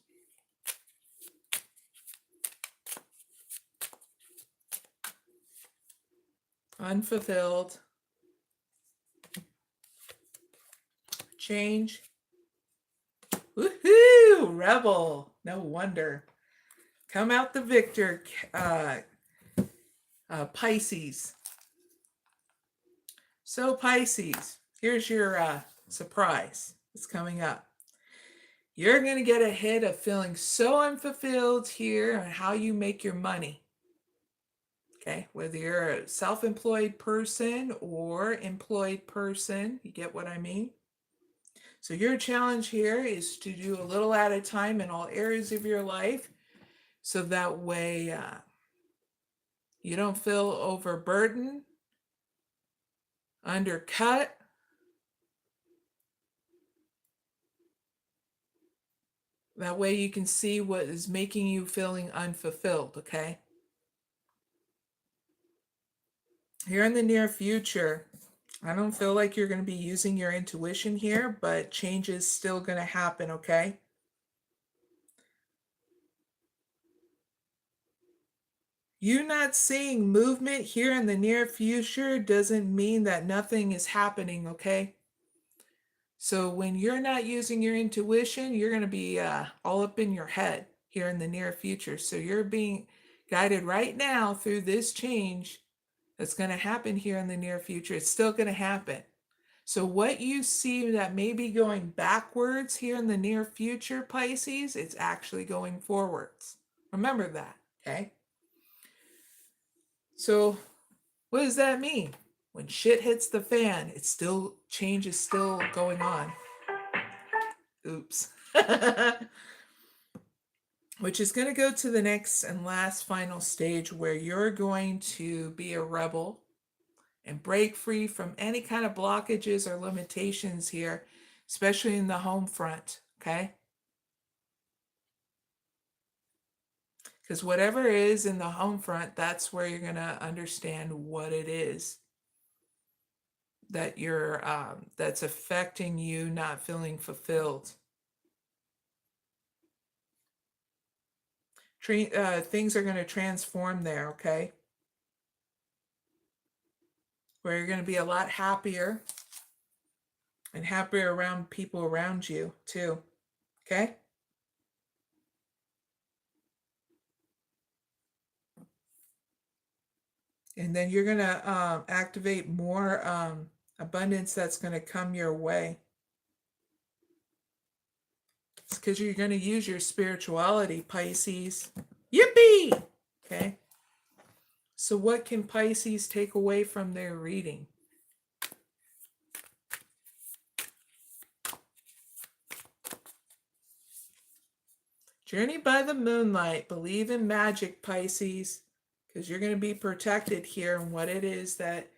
Unfulfilled. Change. Woohoo! Rebel. No wonder. Come out the victor, Pisces. So Pisces, here's your surprise. It's coming up. You're going to get a hit of feeling so unfulfilled here on how you make your money. Okay, whether you're a self-employed person or employed person, you get what I mean? So your challenge here is to do a little at a time in all areas of your life, so that way you don't feel overburdened, undercut. That way you can see what is making you feeling unfulfilled, okay? Here in the near future, I don't feel like you're going to be using your intuition here, but change is still going to happen, okay? You not seeing movement here in the near future doesn't mean that nothing is happening, okay? So when you're not using your intuition, you're going to be all up in your head here in the near future. So you're being guided right now through this change that's going to happen here in the near future. It's still going to happen. So what you see that may be going backwards here in the near future, Pisces, it's actually going forwards. Remember that, okay? So what does that mean? When shit hits the fan, it's still, change is still going on. Oops. Which is going to go to the next and last final stage where you're going to be a rebel and break free from any kind of blockages or limitations here, especially in the home front, okay? Because whatever is in the home front, that's where you're going to understand what it is that you're that's affecting you not feeling fulfilled. Things are going to transform there, okay? Where you're going to be a lot happier and happier around people around you too, okay? And then you're going to activate more abundance that's going to come your way. It's because you're going to use your spirituality, Pisces. Yippee! Okay. So what can Pisces take away from their reading? Journey by the moonlight. Believe in magic, Pisces, because you're going to be protected here in what it is that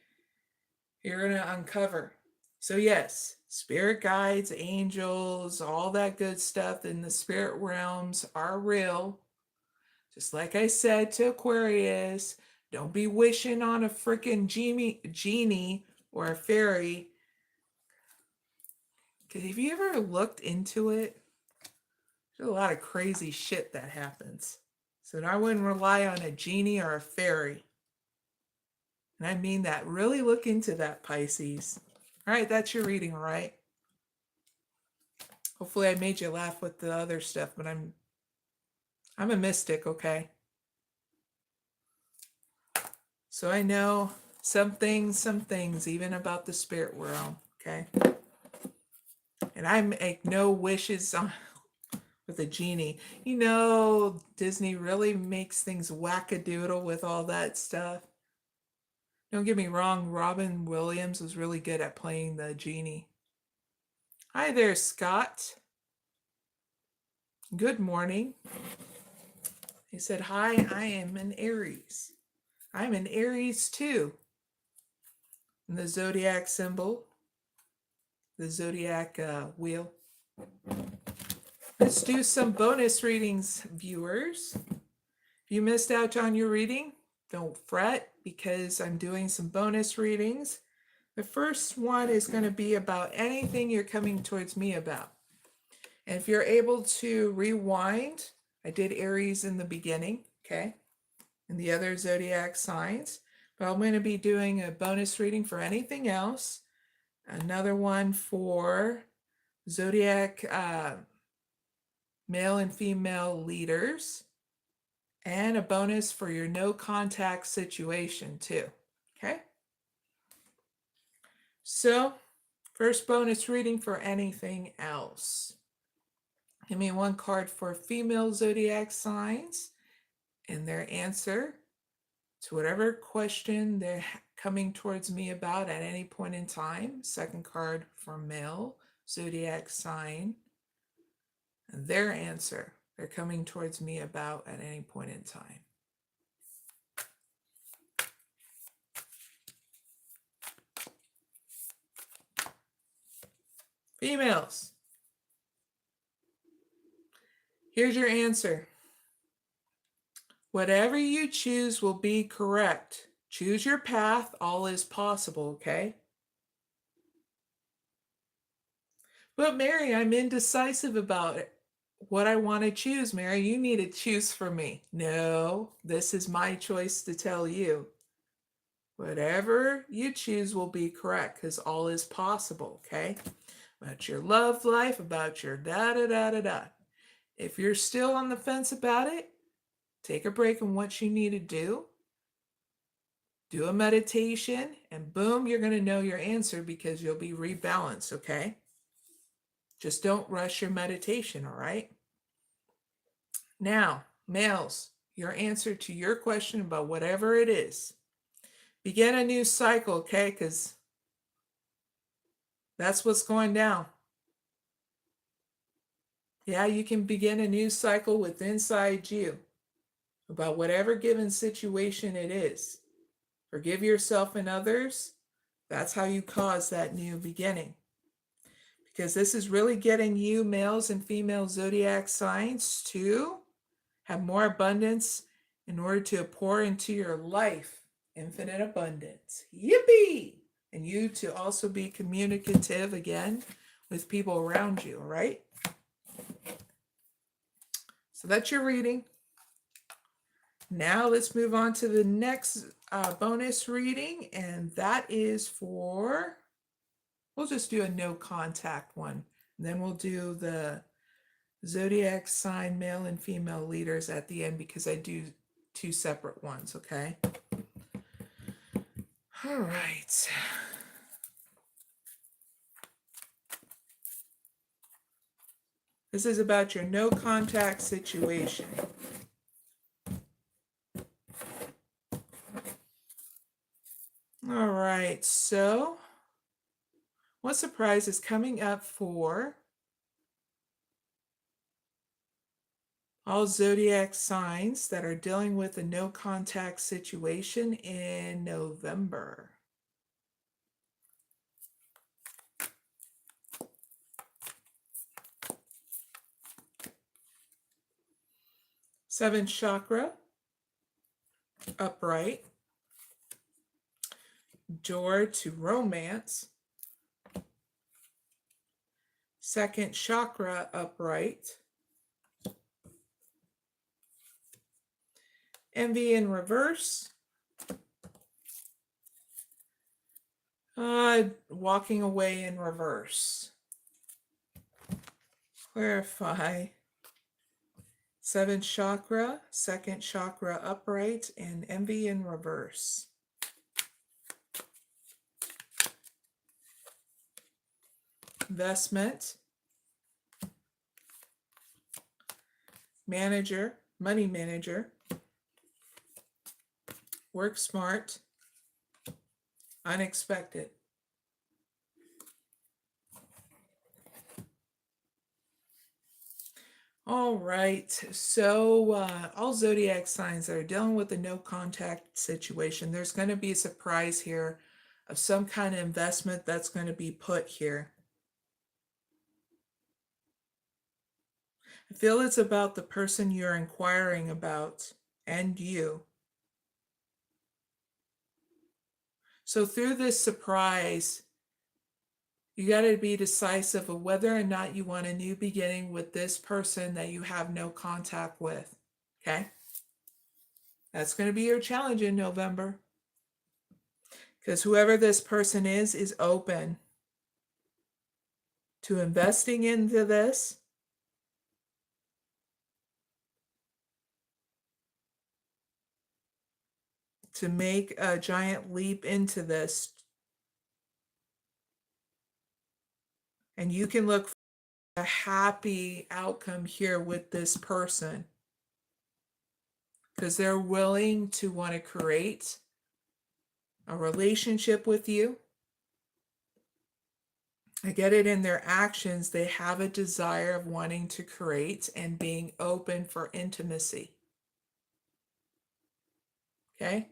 you're going to uncover. So, yes, spirit guides, angels, all that good stuff in the spirit realms are real. Just like I said to Aquarius, don't be wishing on a freaking genie or a fairy. Because have you ever looked into it? There's a lot of crazy shit that happens. So I wouldn't rely on a genie or a fairy. And I mean that. Really look into that, Pisces. All right, that's your reading, all right? Hopefully I made you laugh with the other stuff, but I'm a mystic, okay? So I know some things, even about the spirit realm, okay? And I make no wishes on with a genie. You know, Disney really makes things wackadoodle with all that stuff. Don't get me wrong, Robin Williams was really good at playing the genie. Hi there, Scott. Good morning. He said, hi, I am an Aries. I'm an Aries too. And the zodiac symbol, the zodiac wheel. Let's do some bonus readings, viewers. If you missed out on your reading, don't fret because I'm doing some bonus readings. The first one is going to be about anything you're coming towards me about. And if you're able to rewind, I did Aries in the beginning, okay? And the other zodiac signs. But I'm going to be doing a bonus reading for anything else. Another one for zodiac male and female leaders. And a bonus for your no contact situation too, okay? So, first bonus reading for anything else. Give me one card for female zodiac signs and their answer to whatever question they're coming towards me about at any point in time. Second card for male zodiac sign and their answer they're coming towards me about at any point in time. Females, here's your answer. Whatever you choose will be correct. Choose your path. All is possible, okay? But Mary, I'm indecisive about it. What I want to choose, Mary, you need to choose for me. No, this is my choice to tell you. Whatever you choose will be correct because all is possible, okay? About your love life, about your da-da-da-da-da. If you're still on the fence about it, take a break on what you need to do. Do a meditation, and boom, you're going to know your answer because you'll be rebalanced, okay? Just don't rush your meditation, all right? Now, males, your answer to your question about whatever it is. Begin a new cycle, okay? Because that's what's going down. Yeah, you can begin a new cycle with inside you about whatever given situation it is. Forgive yourself and others. That's how you cause that new beginning. Because this is really getting you, males and female zodiac signs, to have more abundance in order to pour into your life infinite abundance. Yippee! And you to also be communicative again with people around you, all right? So that's your reading. Now let's move on to the next bonus reading, and that is for, we'll just do a no contact one. And then we'll do the zodiac sign male and female leaders at the end because I do two separate ones, okay? All right. This is about your no contact situation. All right, so what surprise is coming up for all zodiac signs that are dealing with a no contact situation in November? Seventh chakra, upright. Door to romance. Second chakra, upright. Envy in reverse. Walking away in reverse. Clarify. Seventh chakra, second chakra upright, and envy in reverse. Investment. Manager, money manager. Work smart. Unexpected. All right, so all zodiac signs that are dealing with a no contact situation, there's going to be a surprise here of some kind of investment that's going to be put here. I feel it's about the person you're inquiring about and you. So through this surprise, you got to be decisive of whether or not you want a new beginning with this person that you have no contact with. Okay? That's going to be your challenge in November. Because whoever this person is open to investing into this. To make a giant leap into this. And you can look for a happy outcome here with this person. Because they're willing to want to create a relationship with you. I get it in their actions. They have a desire of wanting to create and being open for intimacy. Okay?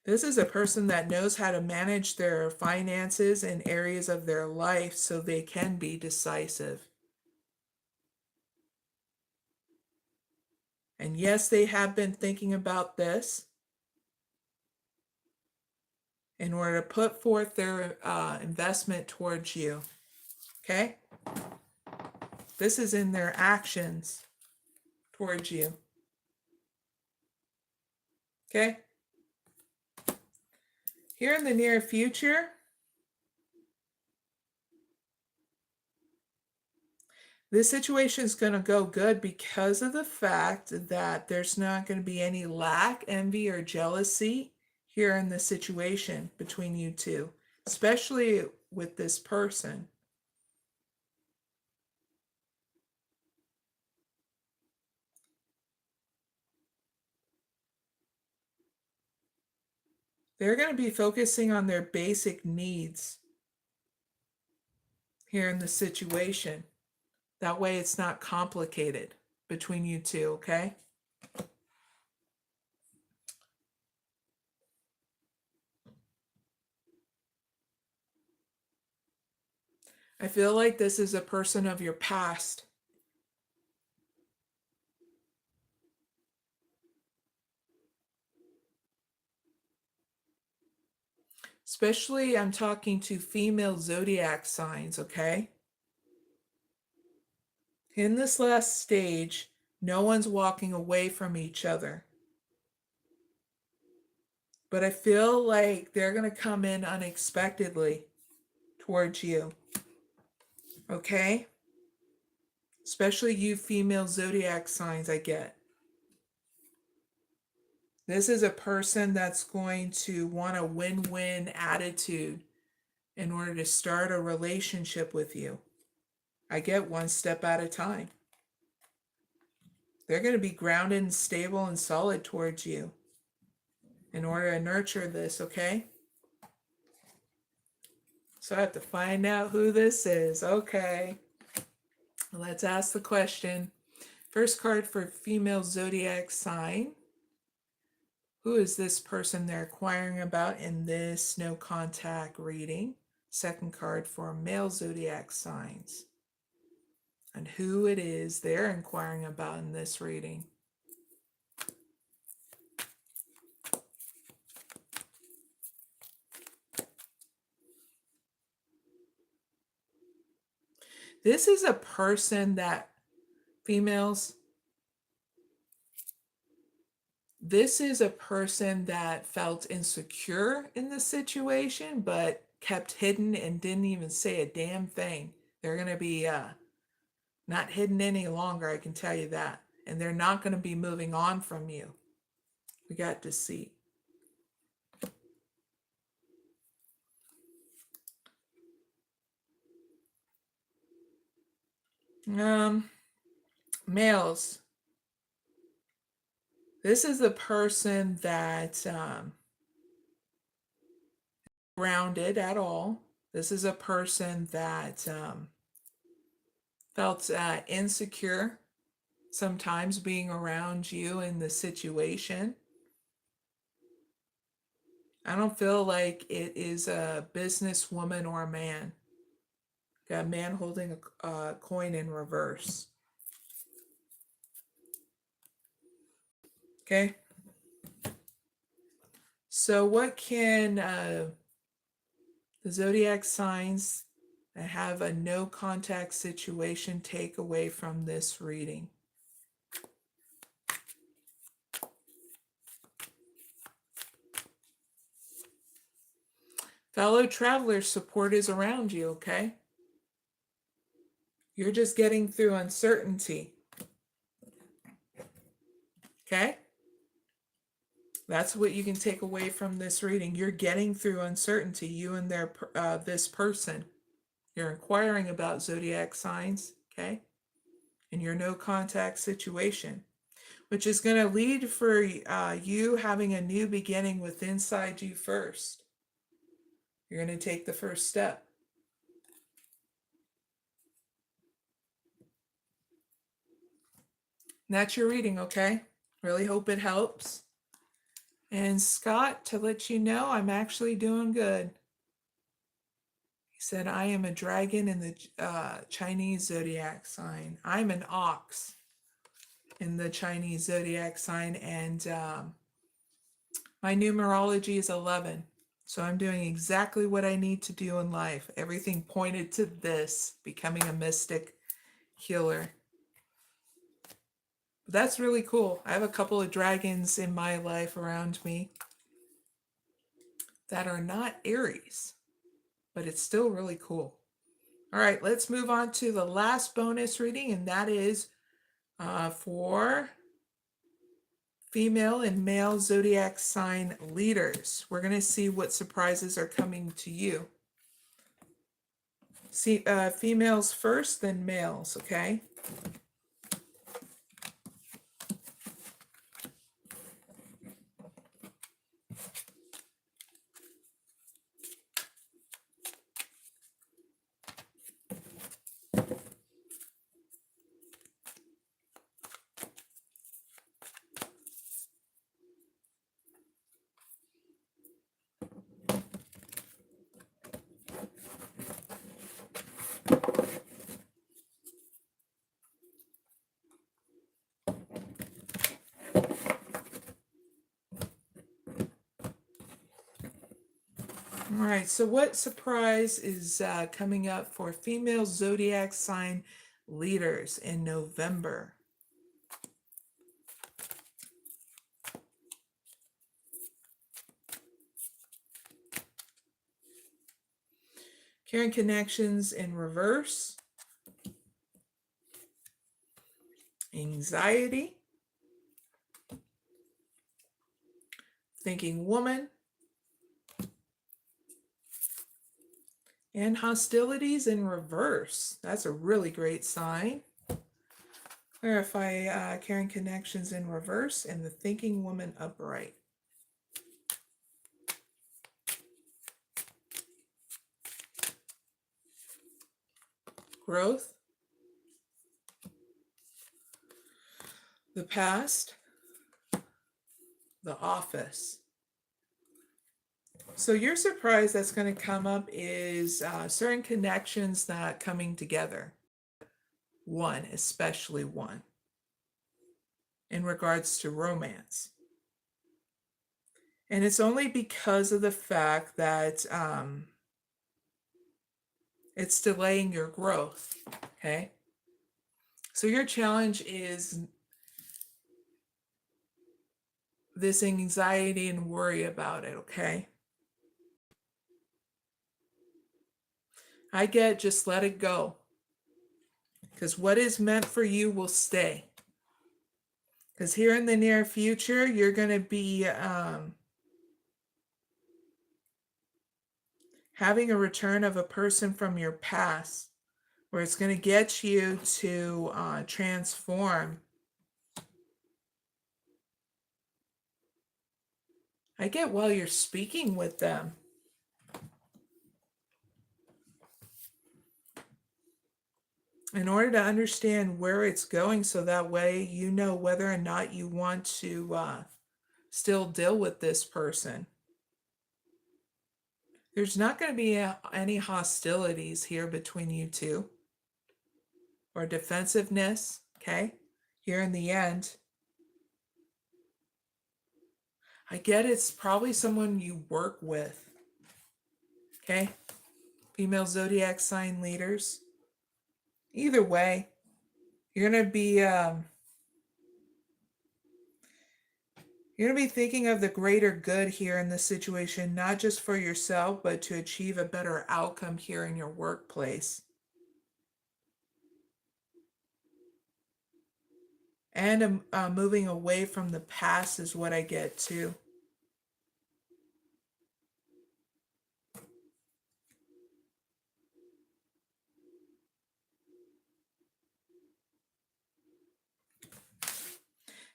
This is a person that knows how to manage their finances in areas of their life so they can be decisive. And yes, they have been thinking about this in order to put forth their investment towards you. Okay? This is in their actions towards you. Okay? Here in the near future, this situation is going to go good because of the fact that there's not going to be any lack, envy, or jealousy here in the situation between you two, especially with this person. They're going to be focusing on their basic needs here in the situation. That way it's not complicated between you two, okay? I feel like this is a person of your past. Especially, I'm talking to female zodiac signs, okay? In this last stage, no one's walking away from each other. But I feel like they're going to come in unexpectedly towards you, okay? Especially you female zodiac signs, I get. This is a person that's going to want a win-win attitude in order to start a relationship with you. I get one step at a time. They're going to be grounded and stable and solid towards you in order to nurture this, okay? So I have to find out who this is. Okay. Let's ask the question. First card for female zodiac sign. Who is this person they're inquiring about in this no contact reading? Second card for male zodiac signs. and who it is they're inquiring about in this reading. This is a person that, females, this is a person that felt insecure in the situation, but kept hidden and didn't even say a damn thing. They're going to be not hidden any longer, I can tell you that. And they're not going to be moving on from you. We got deceit. Males. This is the person that grounded at all. This is a person that felt insecure sometimes being around you in the situation. I don't feel like it is a businesswoman or a man. Got a man holding a coin in reverse. Okay. So what can the zodiac signs that have a no contact situation take away from this reading? Fellow travelers, support is around you, okay? You're just getting through uncertainty. Okay? That's what you can take away from this reading. You're getting through uncertainty, you and this person. You're inquiring about zodiac signs, okay? In your no contact situation, which is going to lead for you having a new beginning with inside you first. You're going to take the first step. And that's your reading, okay? Really hope it helps. And Scott, to let you know, I'm actually doing good. He said, I am a dragon in the Chinese zodiac sign. I'm an ox in the Chinese zodiac sign, and my numerology is 11. So I'm doing exactly what I need to do in life. Everything pointed to this, becoming a mystic healer. But that's really cool. I have a couple of dragons in my life around me that are not Aries, but it's still really cool. All right, let's move on to the last bonus reading, and that is for female and male zodiac sign leaders. We're going to see what surprises are coming to you. See, females first, then males, okay? All right, so what surprise is coming up for female zodiac sign leaders in November? Carrying connections in reverse. Anxiety. Thinking woman. And hostilities in reverse. That's a really great sign. Clarify carrying connections in reverse and the thinking woman upright. Growth. The past. The office. So your surprise that's going to come up is certain connections not coming together. one, especially one, in regards to romance. And it's only because of the fact that it's delaying your growth, okay? So your challenge is this anxiety and worry about it, okay? I get just let it go. Because what is meant for you will stay. Because here in the near future, you're going to be having a return of a person from your past, where it's going to get you to transform. I get while you're speaking with them. In order to understand where it's going, so that way you know whether or not you want to still deal with this person. There's not going to be any hostilities here between you two or defensiveness, okay? Here in the end, I get it's probably someone you work with, okay? Female zodiac sign leaders. Either way, you're going to be thinking of the greater good here in this situation, not just for yourself, but to achieve a better outcome here in your workplace. And moving away from the past is what I get too.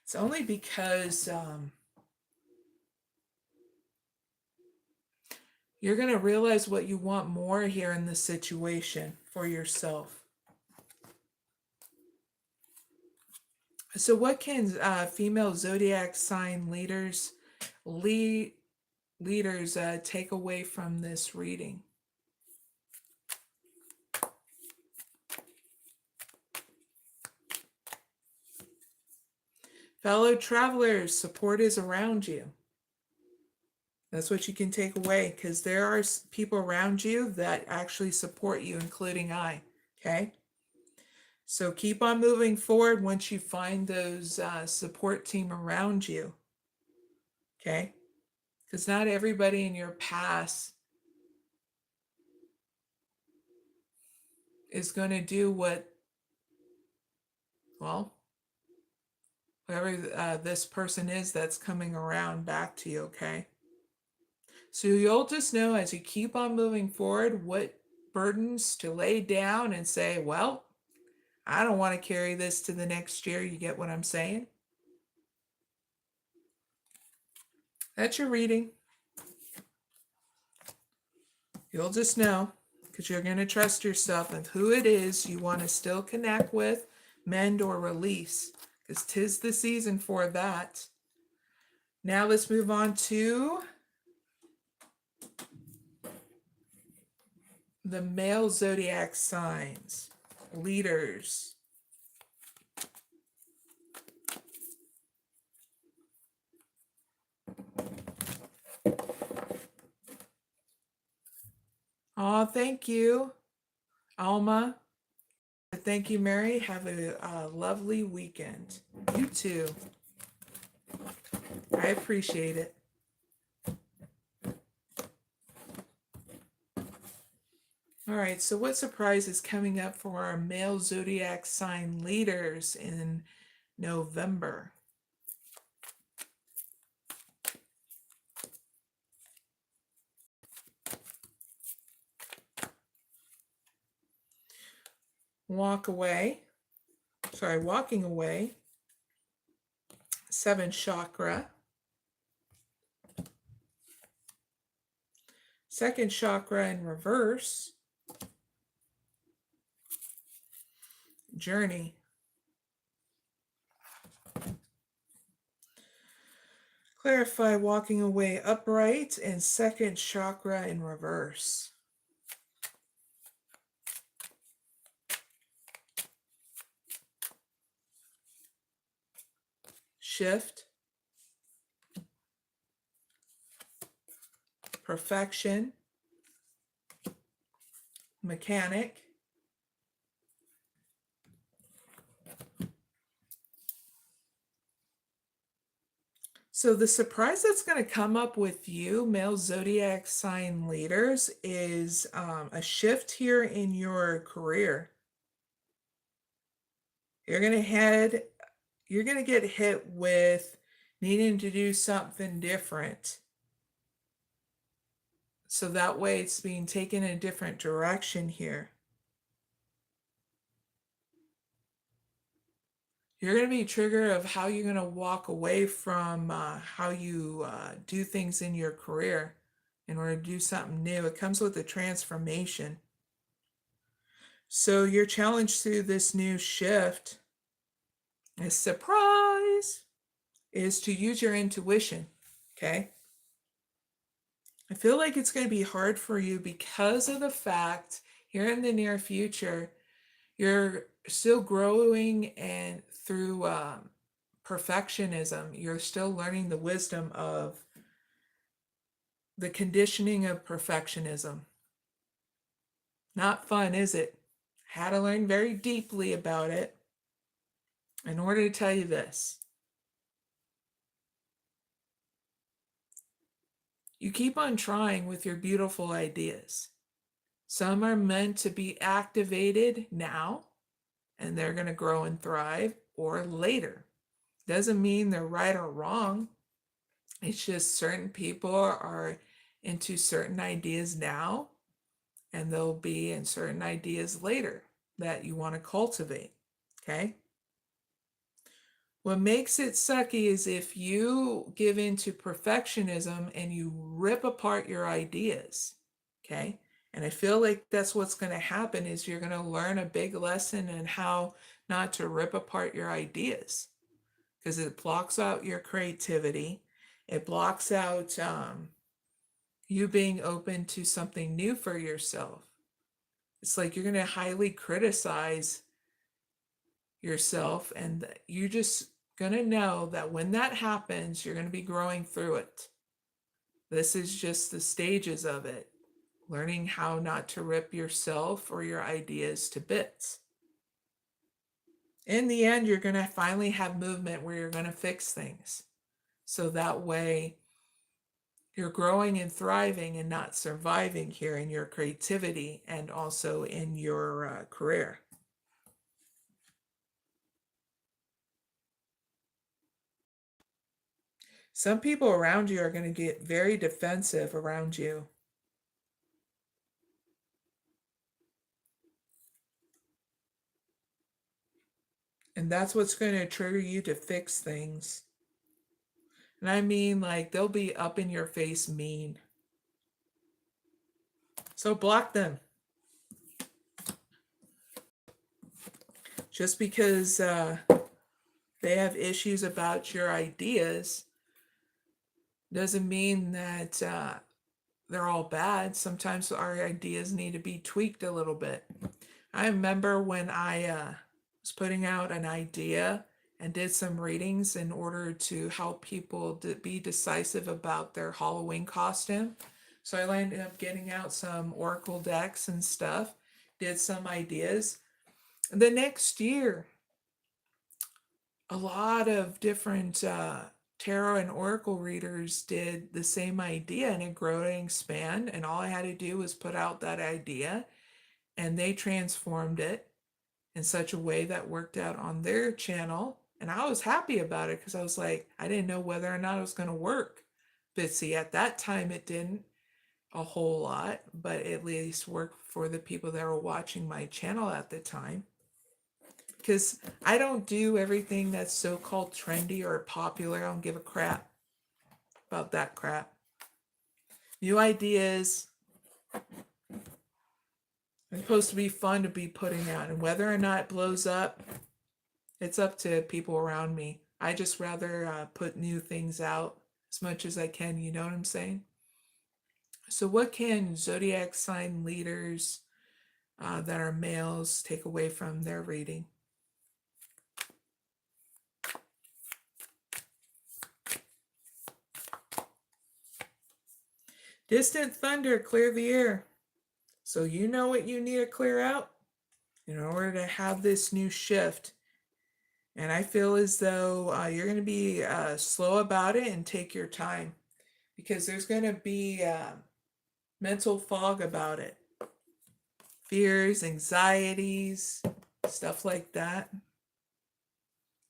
It's only because you're going to realize what you want more here in this situation for yourself. So what can female zodiac sign leaders take away from this reading? Fellow travelers, support is around you. That's what you can take away, because there are people around you that actually support you, including I, okay? So keep on moving forward once you find those support team around you, okay? Because not everybody in your past is going to do whoever this person is that's coming around back to you, okay? So you'll just know as you keep on moving forward what burdens to lay down and say, well, I don't want to carry this to the next year. You get what I'm saying? That's your reading. You'll just know, because you're going to trust yourself of who it is you want to still connect with, mend, or release, because 'tis the season for that. Now let's move on to the male zodiac signs, leaders. Oh, thank you, Alma. Thank you, Mary. Have a lovely weekend. You too. I appreciate it. All right, so what surprise is coming up for our male zodiac sign leaders in November? Walking away. 7th chakra. 2nd chakra in reverse. Journey. Clarify walking away upright and 2nd chakra in reverse. shift, perfection, mechanic, so the surprise that's going to come up with you, male zodiac sign leaders, is a shift here in your career. You're going to get hit with needing to do something different. So that way it's being taken in a different direction here. You're going to be triggered of how you're going to walk away from how you do things in your career in order to do something new. It comes with a transformation. So your challenge through this new shift, a surprise, is to use your intuition, okay? I feel like it's going to be hard for you because of the fact here in the near future, you're still growing and through perfectionism, you're still learning the wisdom of the conditioning of perfectionism. Not fun, is it? Had to learn very deeply about it in order to tell you this. You keep on trying with your beautiful ideas. Some are meant to be activated now, and they're going to grow and thrive, or later. Doesn't mean they're right or wrong. It's just certain people are into certain ideas now, and they'll be in certain ideas later that you want to cultivate, okay? What makes it sucky is if you give into perfectionism and you rip apart your ideas, okay? And I feel like that's what's going to happen is you're going to learn a big lesson in how not to rip apart your ideas because it blocks out your creativity. It blocks out you being open to something new for yourself. It's like you're going to highly criticize yourself, and you're just going to know that when that happens, you're going to be growing through it. This is just the stages of it, learning how not to rip yourself or your ideas to bits. In the end, you're going to finally have movement where you're going to fix things. So that way, you're growing and thriving and not surviving here in your creativity and also in your career. Some people around you are going to get very defensive around you. And that's what's going to trigger you to fix things. And I mean, like, they'll be up in your face mean. So block them. Just because they have issues about your ideas doesn't mean that they're all bad. Sometimes our ideas need to be tweaked a little bit. I remember when I was putting out an idea and did some readings in order to help people be decisive about their Halloween costume. So I ended up getting out some oracle decks and stuff, did some ideas. The next year, a lot of different tarot and oracle readers did the same idea, and it grew and expanded, and all I had to do was put out that idea and they transformed it in such a way that worked out on their channel. And I was happy about it because I was like, I didn't know whether or not it was going to work. But see, at that time it didn't a whole lot, but at least worked for the people that were watching my channel at the time. Because I don't do everything that's so-called trendy or popular. I don't give a crap about that crap. New ideas are supposed to be fun to be putting out, and whether or not it blows up, it's up to people around me. I just rather put new things out as much as I can, you know what I'm saying? So what can zodiac sign leaders that are males take away from their reading? Distant thunder, clear the air. So you know what you need to clear out in order to have this new shift. And I feel as though you're going to be slow about it and take your time, because there's going to be mental fog about it. Fears, anxieties, stuff like that.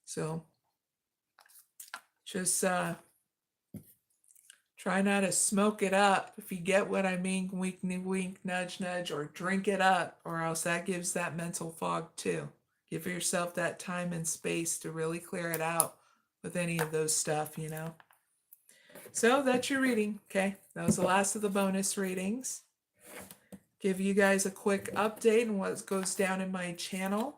So just try not to smoke it up, if you get what I mean. Wink, wink, nudge, nudge, or drink it up, or else that gives that mental fog too. Give yourself that time and space to really clear it out with any of those stuff, you know. So that's your reading, okay? That was the last of the bonus readings. Give you guys a quick update on what goes down in my channel.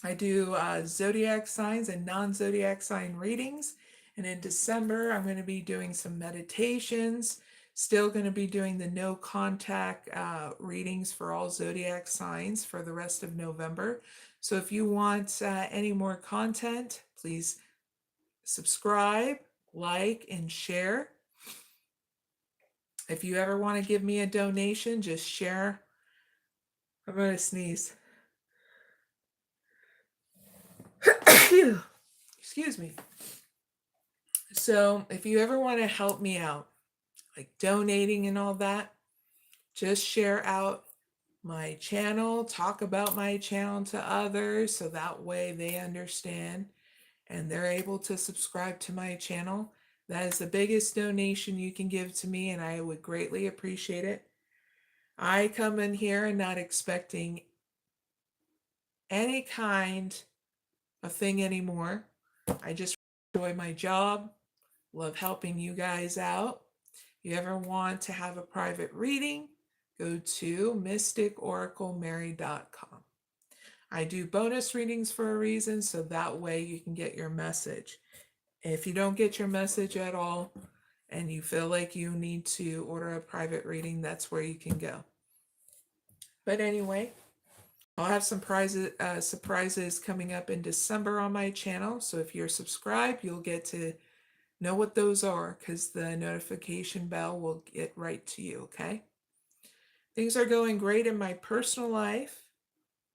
I do zodiac signs and non-zodiac sign readings. And in December, I'm going to be doing some meditations. Still going to be doing the no contact readings for all zodiac signs for the rest of November. So if you want any more content, please subscribe, like, and share. If you ever want to give me a donation, just share. I'm going to sneeze. Excuse me. So if you ever want to help me out, like donating and all that, just share out my channel, talk about my channel to others, so that way they understand and they're able to subscribe to my channel. That is the biggest donation you can give to me, and I would greatly appreciate it. I come in here and not expecting any kind of thing anymore. I just enjoy my job, love helping you guys out. If you ever want to have a private reading, go to mysticoraclemary.com. I do bonus readings for a reason, so that way you can get your message. If you don't get your message at all and you feel like you need to order a private reading, that's where you can go. But anyway, I'll have some surprises coming up in December on my channel. So if you're subscribed, you'll get to know what those are, because the notification bell will get right to you, okay? Things are going great in my personal life,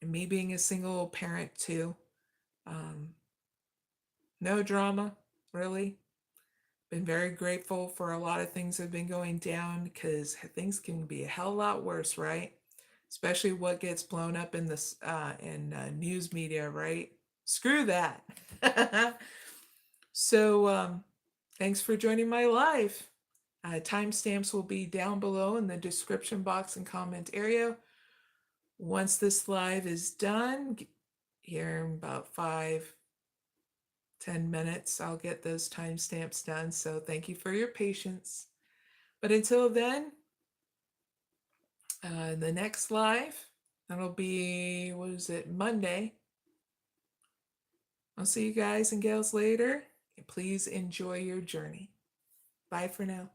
and me being a single parent too. No drama, really. Been very grateful for a lot of things that have been going down, because things can be a hell lot worse, right? Especially what gets blown up in this news media, right? Screw that. So thanks for joining my live. Timestamps will be down below in the description box and comment area. Once this live is done, here in about 5-10 minutes, I'll get those timestamps done. So thank you for your patience. But until then, the next live, that'll be, Monday. I'll see you guys and gals later. And please enjoy your journey. Bye for now.